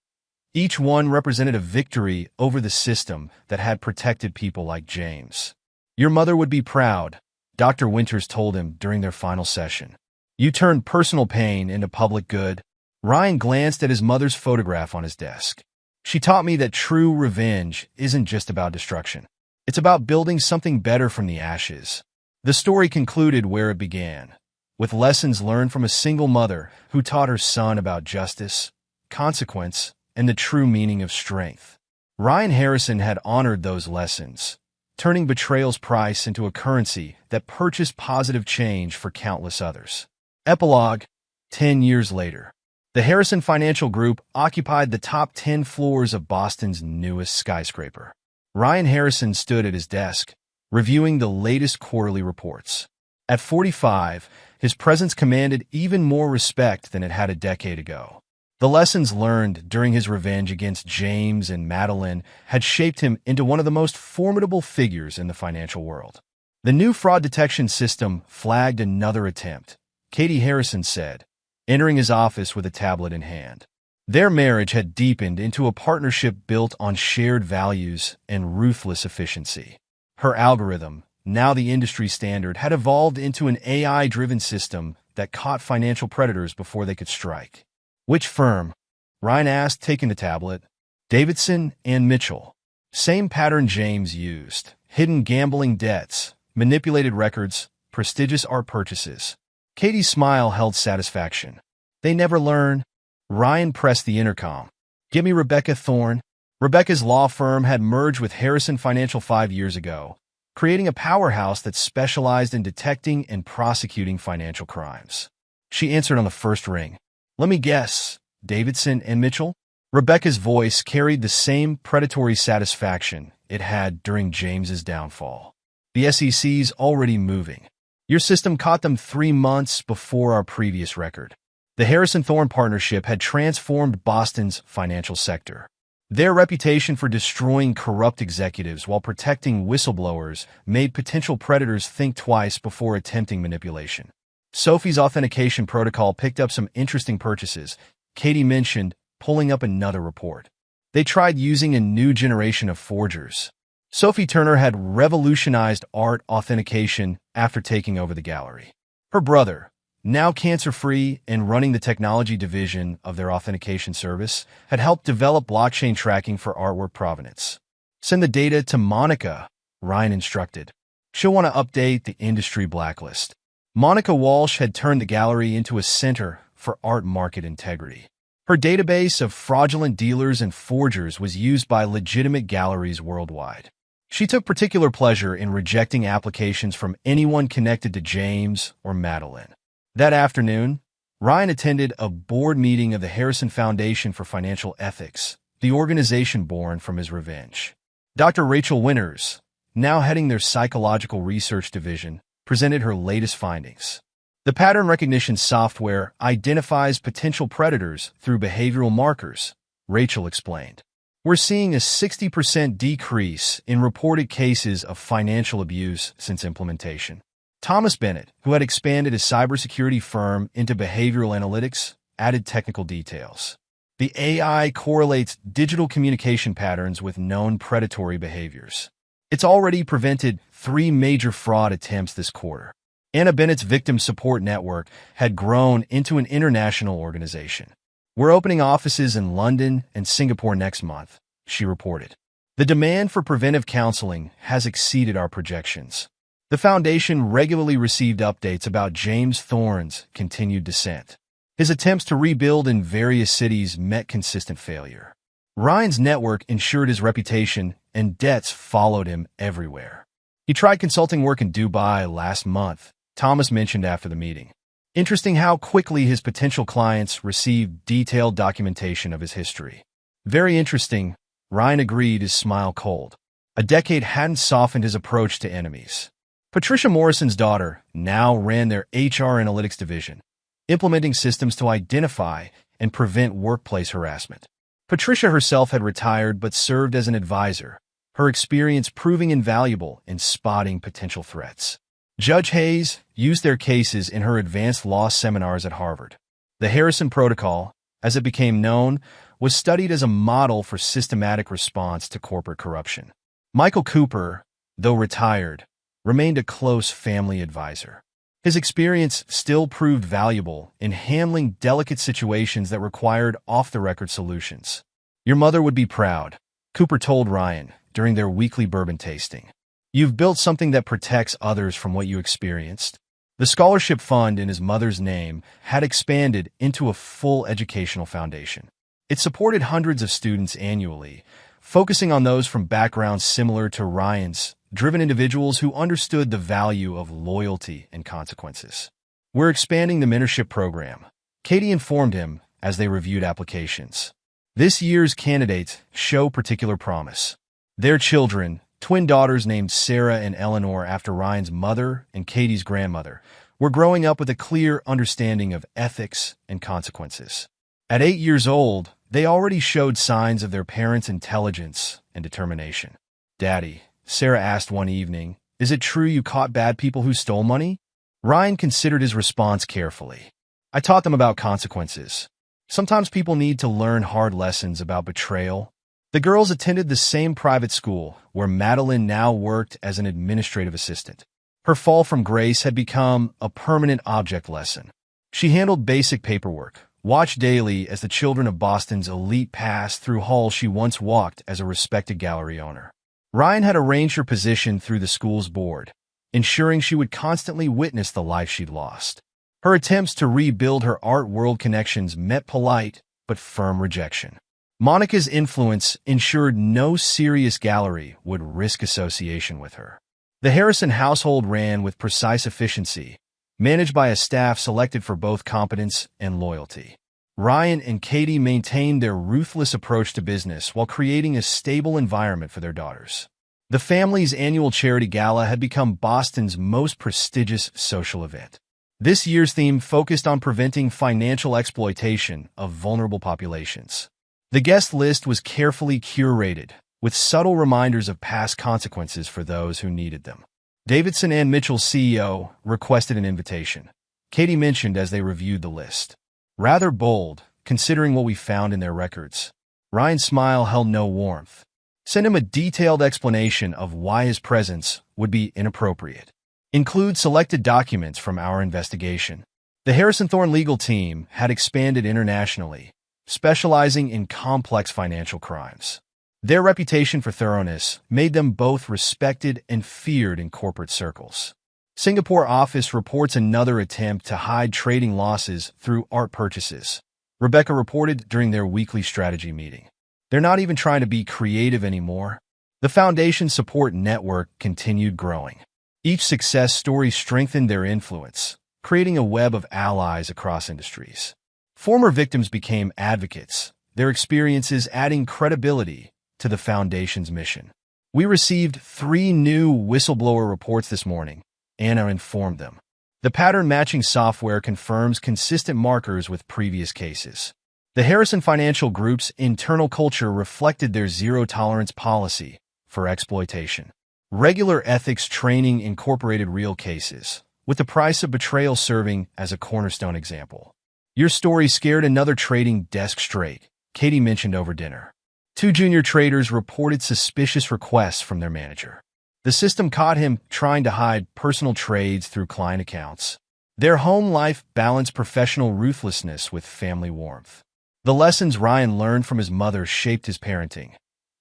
Speaker 1: Each one represented a victory over the system that had protected people like James. Your mother would be proud, Dr. Winters told him during their final session. You turned personal pain into public good. Ryan glanced at his mother's photograph on his desk. She taught me that true revenge isn't just about destruction. It's about building something better from the ashes. The story concluded where it began, with lessons learned from a single mother who taught her son about justice, consequence, and the true meaning of strength. Ryan Harrison had honored those lessons, turning betrayal's price into a currency that purchased positive change for countless others. Epilogue, 10 years later. The Harrison Financial Group occupied the top 10 floors of Boston's newest skyscraper. Ryan Harrison stood at his desk, reviewing the latest quarterly reports. At 45, his presence commanded even more respect than it had a decade ago. The lessons learned during his revenge against James and Madeline had shaped him into one of the most formidable figures in the financial world. The new fraud detection system flagged another attempt, Katie Harrison said, entering his office with a tablet in hand. Their marriage had deepened into a partnership built on shared values and ruthless efficiency. Her algorithm, now the industry standard, had evolved into an AI-driven system that caught financial predators before they could strike. Which firm? Ryan asked, taking the tablet. Davidson and Mitchell. Same pattern James used. Hidden gambling debts, manipulated records, prestigious art purchases. Katie's smile held satisfaction. They never learn. Ryan pressed the intercom. Give me Rebecca Thorne. Rebecca's law firm had merged with Harrison Financial 5 years ago, creating a powerhouse that specialized in detecting and prosecuting financial crimes. She answered on the first ring. Let me guess, Davidson and Mitchell? Rebecca's voice carried the same predatory satisfaction it had during James's downfall. The SEC's already moving. Your system caught them 3 months before our previous record. The Harrison-Thorne partnership had transformed Boston's financial sector. Their reputation for destroying corrupt executives while protecting whistleblowers made potential predators think twice before attempting manipulation. Sophie's authentication protocol picked up some interesting purchases, Katie mentioned, pulling up another report. They tried using a new generation of forgers. Sophie Turner had revolutionized art authentication after taking over the gallery. Her brother, now cancer-free and running the technology division of their authentication service, had helped develop blockchain tracking for artwork provenance. Send the data to Monica, Ryan instructed. She'll want to update the industry blacklist. Monica Walsh had turned the gallery into a center for art market integrity. Her database of fraudulent dealers and forgers was used by legitimate galleries worldwide. She took particular pleasure in rejecting applications from anyone connected to James or Madeline. That afternoon, Ryan attended a board meeting of the Harrison Foundation for Financial Ethics, the organization born from his revenge. Dr. Rachel Winters, now heading their psychological research division, presented her latest findings. The pattern recognition software identifies potential predators through behavioral markers, Rachel explained. We're seeing a 60% decrease in reported cases of financial abuse since implementation. Thomas Bennett, who had expanded his cybersecurity firm into behavioral analytics, added technical details. The AI correlates digital communication patterns with known predatory behaviors. It's already prevented 3 major fraud attempts this quarter. Anna Bennett's victim support network had grown into an international organization. We're opening offices in London and Singapore next month, she reported. The demand for preventive counseling has exceeded our projections. The foundation regularly received updates about James Thorne's continued descent. His attempts to rebuild in various cities met consistent failure. Ryan's network ensured his reputation, and debts followed him everywhere. He tried consulting work in Dubai last month, Thomas mentioned after the meeting. Interesting how quickly his potential clients received detailed documentation of his history. Very interesting, Ryan agreed, his smile cold. A decade hadn't softened his approach to enemies. Patricia Morrison's daughter now ran their HR analytics division, implementing systems to identify and prevent workplace harassment. Patricia herself had retired but served as an advisor, her experience proving invaluable in spotting potential threats. Judge Hayes used their cases in her advanced law seminars at Harvard. The Harrison Protocol, as it became known, was studied as a model for systematic response to corporate corruption. Michael Cooper, though retired, remained a close family advisor. His experience still proved valuable in handling delicate situations that required off-the-record solutions. Your mother would be proud, Cooper told Ryan during their weekly bourbon tasting. You've built something that protects others from what you experienced. The scholarship fund in his mother's name had expanded into a full educational foundation. It supported hundreds of students annually, focusing on those from backgrounds similar to Ryan's, driven individuals who understood the value of loyalty and consequences. We're expanding the mentorship program, Katie informed him as they reviewed applications. This year's candidates show particular promise. Their children, twin daughters named Sarah and Eleanor after Ryan's mother and Katie's grandmother, were growing up with a clear understanding of ethics and consequences. At 8 years old, they already showed signs of their parents' intelligence and determination. Daddy, Sarah asked one evening, is it true you caught bad people who stole money? Ryan considered his response carefully. I taught them about consequences. Sometimes people need to learn hard lessons about betrayal. The girls attended the same private school where Madeline now worked as an administrative assistant. Her fall from grace had become a permanent object lesson. She handled basic paperwork, watched daily as the children of Boston's elite passed through halls she once walked as a respected gallery owner. Ryan had arranged her position through the school's board, ensuring she would constantly witness the life she'd lost. Her attempts to rebuild her art world connections met polite but firm rejection. Monica's influence ensured no serious gallery would risk association with her. The Harrison household ran with precise efficiency, managed by a staff selected for both competence and loyalty. Ryan and Katie maintained their ruthless approach to business while creating a stable environment for their daughters. The family's annual charity gala had become Boston's most prestigious social event. This year's theme focused on preventing financial exploitation of vulnerable populations. The guest list was carefully curated, with subtle reminders of past consequences for those who needed them. Davidson and Mitchell's CEO requested an invitation, Katie mentioned as they reviewed the list. Rather bold, considering what we found in their records. Ryan's smile held no warmth. Send him a detailed explanation of why his presence would be inappropriate. Include selected documents from our investigation. The Harrison Thorne legal team had expanded internationally, specializing in complex financial crimes. Their reputation for thoroughness made them both respected and feared in corporate circles. Singapore office reports another attempt to hide trading losses through art purchases. Rebecca reported during their weekly strategy meeting. They're not even trying to be creative anymore. The Foundation's support network continued growing. Each success story strengthened their influence, creating a web of allies across industries. Former victims became advocates, their experiences adding credibility to the Foundation's mission. We received 3 new whistleblower reports this morning, Anna informed them. The pattern-matching software confirms consistent markers with previous cases. The Harrison Financial Group's internal culture reflected their zero-tolerance policy for exploitation. Regular ethics training incorporated real cases, with the price of betrayal serving as a cornerstone example. Your story scared another trading desk straight, Katie mentioned over dinner. 2 junior traders reported suspicious requests from their manager. The system caught him trying to hide personal trades through client accounts. Their home life balanced professional ruthlessness with family warmth. The lessons Ryan learned from his mother shaped his parenting,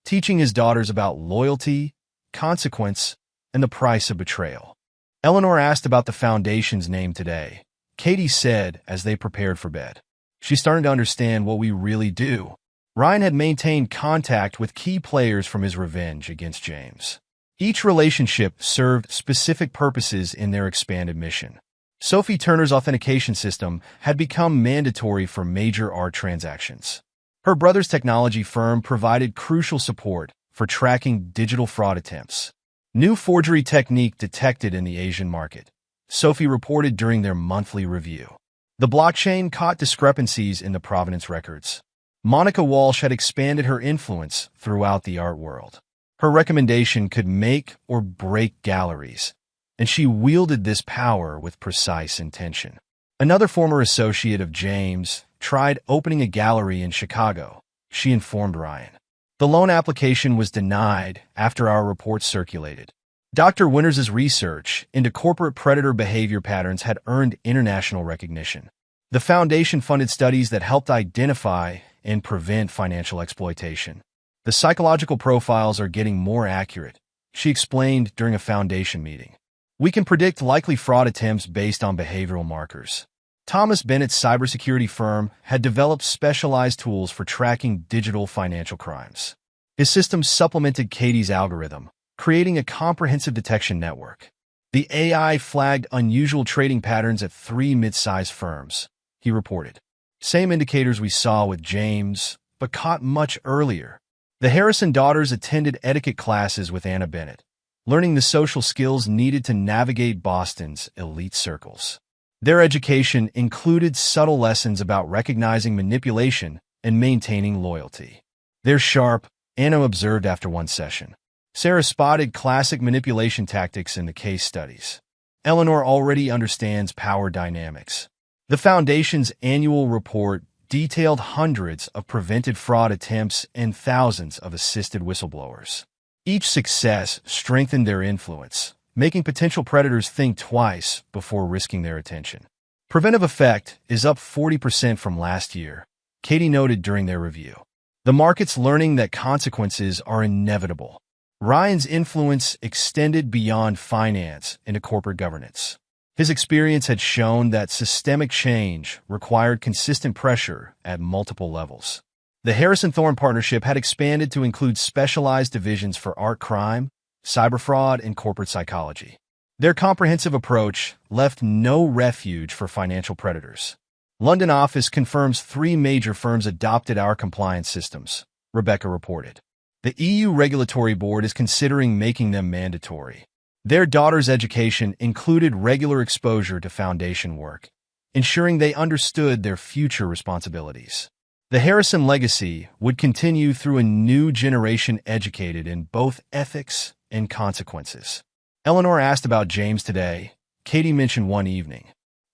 Speaker 1: teaching his daughters about loyalty, consequence, and the price of betrayal. Eleanor asked about the Foundation's name today. Katie said as they prepared for bed. She's starting to understand what we really do. Ryan had maintained contact with key players from his revenge against James. Each relationship served specific purposes in their expanded mission. Sophie Turner's authentication system had become mandatory for major art transactions. Her brother's technology firm provided crucial support for tracking digital fraud attempts. New forgery technique detected in the Asian market, Sophie reported during their monthly review. The blockchain caught discrepancies in the provenance records. Monica Walsh had expanded her influence throughout the art world. Her recommendation could make or break galleries, and she wielded this power with precise intention. Another former associate of James tried opening a gallery in Chicago, she informed Ryan. The loan application was denied after our reports circulated. Dr. Winters' research into corporate predator behavior patterns had earned international recognition. The Foundation funded studies that helped identify and prevent financial exploitation. The psychological profiles are getting more accurate, she explained during a Foundation meeting. We can predict likely fraud attempts based on behavioral markers. Thomas Bennett's cybersecurity firm had developed specialized tools for tracking digital financial crimes. His system supplemented Katie's algorithm, creating a comprehensive detection network. The AI flagged unusual trading patterns at 3 mid-sized firms, he reported. Same indicators we saw with James, but caught much earlier. The Harrison daughters attended etiquette classes with Anna Bennett, learning the social skills needed to navigate Boston's elite circles. Their education included subtle lessons about recognizing manipulation and maintaining loyalty. They're sharp, Anna observed after one session. Sarah spotted classic manipulation tactics in the case studies. Eleanor already understands power dynamics. The Foundation's annual report detailed hundreds of prevented fraud attempts and thousands of assisted whistleblowers. Each success strengthened their influence, making potential predators think twice before risking their attention. Preventive effect is up 40% from last year, Katie noted during their review. The market's learning that consequences are inevitable. Ryan's influence extended beyond finance into corporate governance. His experience had shown that systemic change required consistent pressure at multiple levels. The Harrison Thorne partnership had expanded to include specialized divisions for art crime, cyber fraud, and corporate psychology. Their comprehensive approach left no refuge for financial predators. London office confirms 3 major firms adopted our compliance systems, Rebecca reported. The EU regulatory board is considering making them mandatory. Their daughter's education included regular exposure to foundation work, ensuring they understood their future responsibilities. The Harrison legacy would continue through a new generation educated in both ethics and consequences. Eleanor asked about James today. Katie mentioned one evening.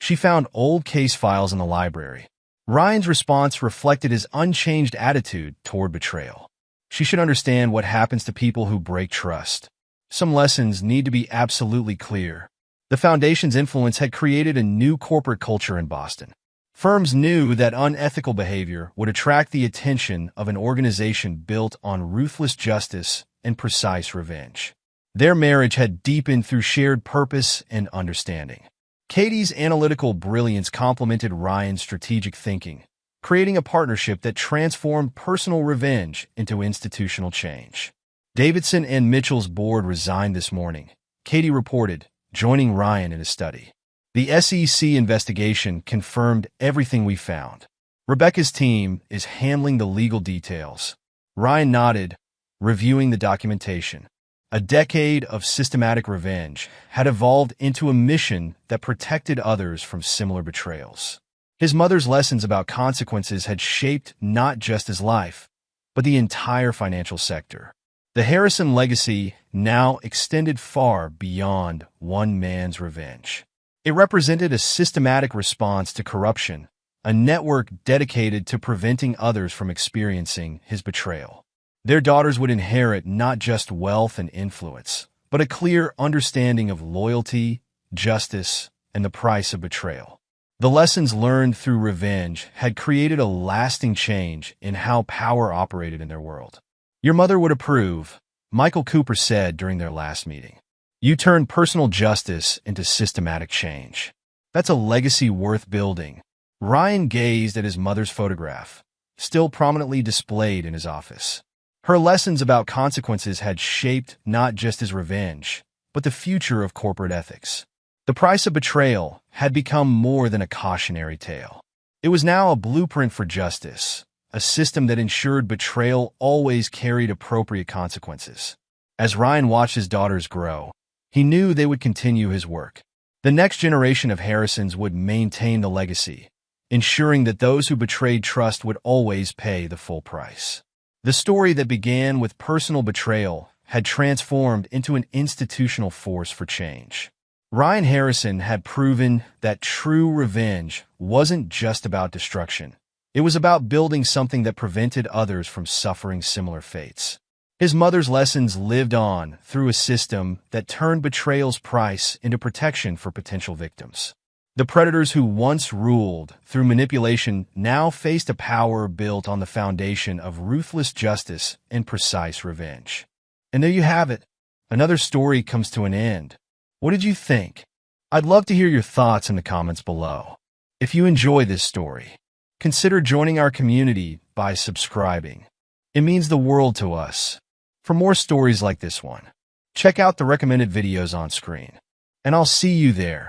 Speaker 1: She found old case files in the library. Ryan's response reflected his unchanged attitude toward betrayal. She should understand what happens to people who break trust. Some lessons need to be absolutely clear. The Foundation's influence had created a new corporate culture in Boston. Firms knew that unethical behavior would attract the attention of an organization built on ruthless justice and precise revenge. Their marriage had deepened through shared purpose and understanding. Katie's analytical brilliance complemented Ryan's strategic thinking, creating a partnership that transformed personal revenge into institutional change. Davidson and Mitchell's board resigned this morning, Katie reported, joining Ryan in his study. The SEC investigation confirmed everything we found. Rebecca's team is handling the legal details. Ryan nodded, reviewing the documentation. A decade of systematic revenge had evolved into a mission that protected others from similar betrayals. His mother's lessons about consequences had shaped not just his life, but the entire financial sector. The Harrison legacy now extended far beyond one man's revenge. It represented a systematic response to corruption, a network dedicated to preventing others from experiencing his betrayal. Their daughters would inherit not just wealth and influence, but a clear understanding of loyalty, justice, and the price of betrayal. The lessons learned through revenge had created a lasting change in how power operated in their world. Your mother would approve, Michael Cooper said during their last meeting. You turned personal justice into systematic change. That's a legacy worth building. Ryan gazed at his mother's photograph, still prominently displayed in his office. Her lessons about consequences had shaped not just his revenge, but the future of corporate ethics. The price of betrayal had become more than a cautionary tale. It was now a blueprint for justice, a system that ensured betrayal always carried appropriate consequences. As Ryan watched his daughters grow, he knew they would continue his work. The next generation of Harrisons would maintain the legacy, ensuring that those who betrayed trust would always pay the full price. The story that began with personal betrayal had transformed into an institutional force for change. Ryan Harrison had proven that true revenge wasn't just about destruction. It was about building something that prevented others from suffering similar fates. His mother's lessons lived on through a system that turned betrayal's price into protection for potential victims. The predators who once ruled through manipulation now faced a power built on the foundation of ruthless justice and precise revenge. And there you have it. Another story comes to an end. What did you think? I'd love to hear your thoughts in the comments below. If you enjoy this story, consider joining our community by subscribing. It means the world to us. For more stories like this one, check out the recommended videos on screen. And I'll see you there.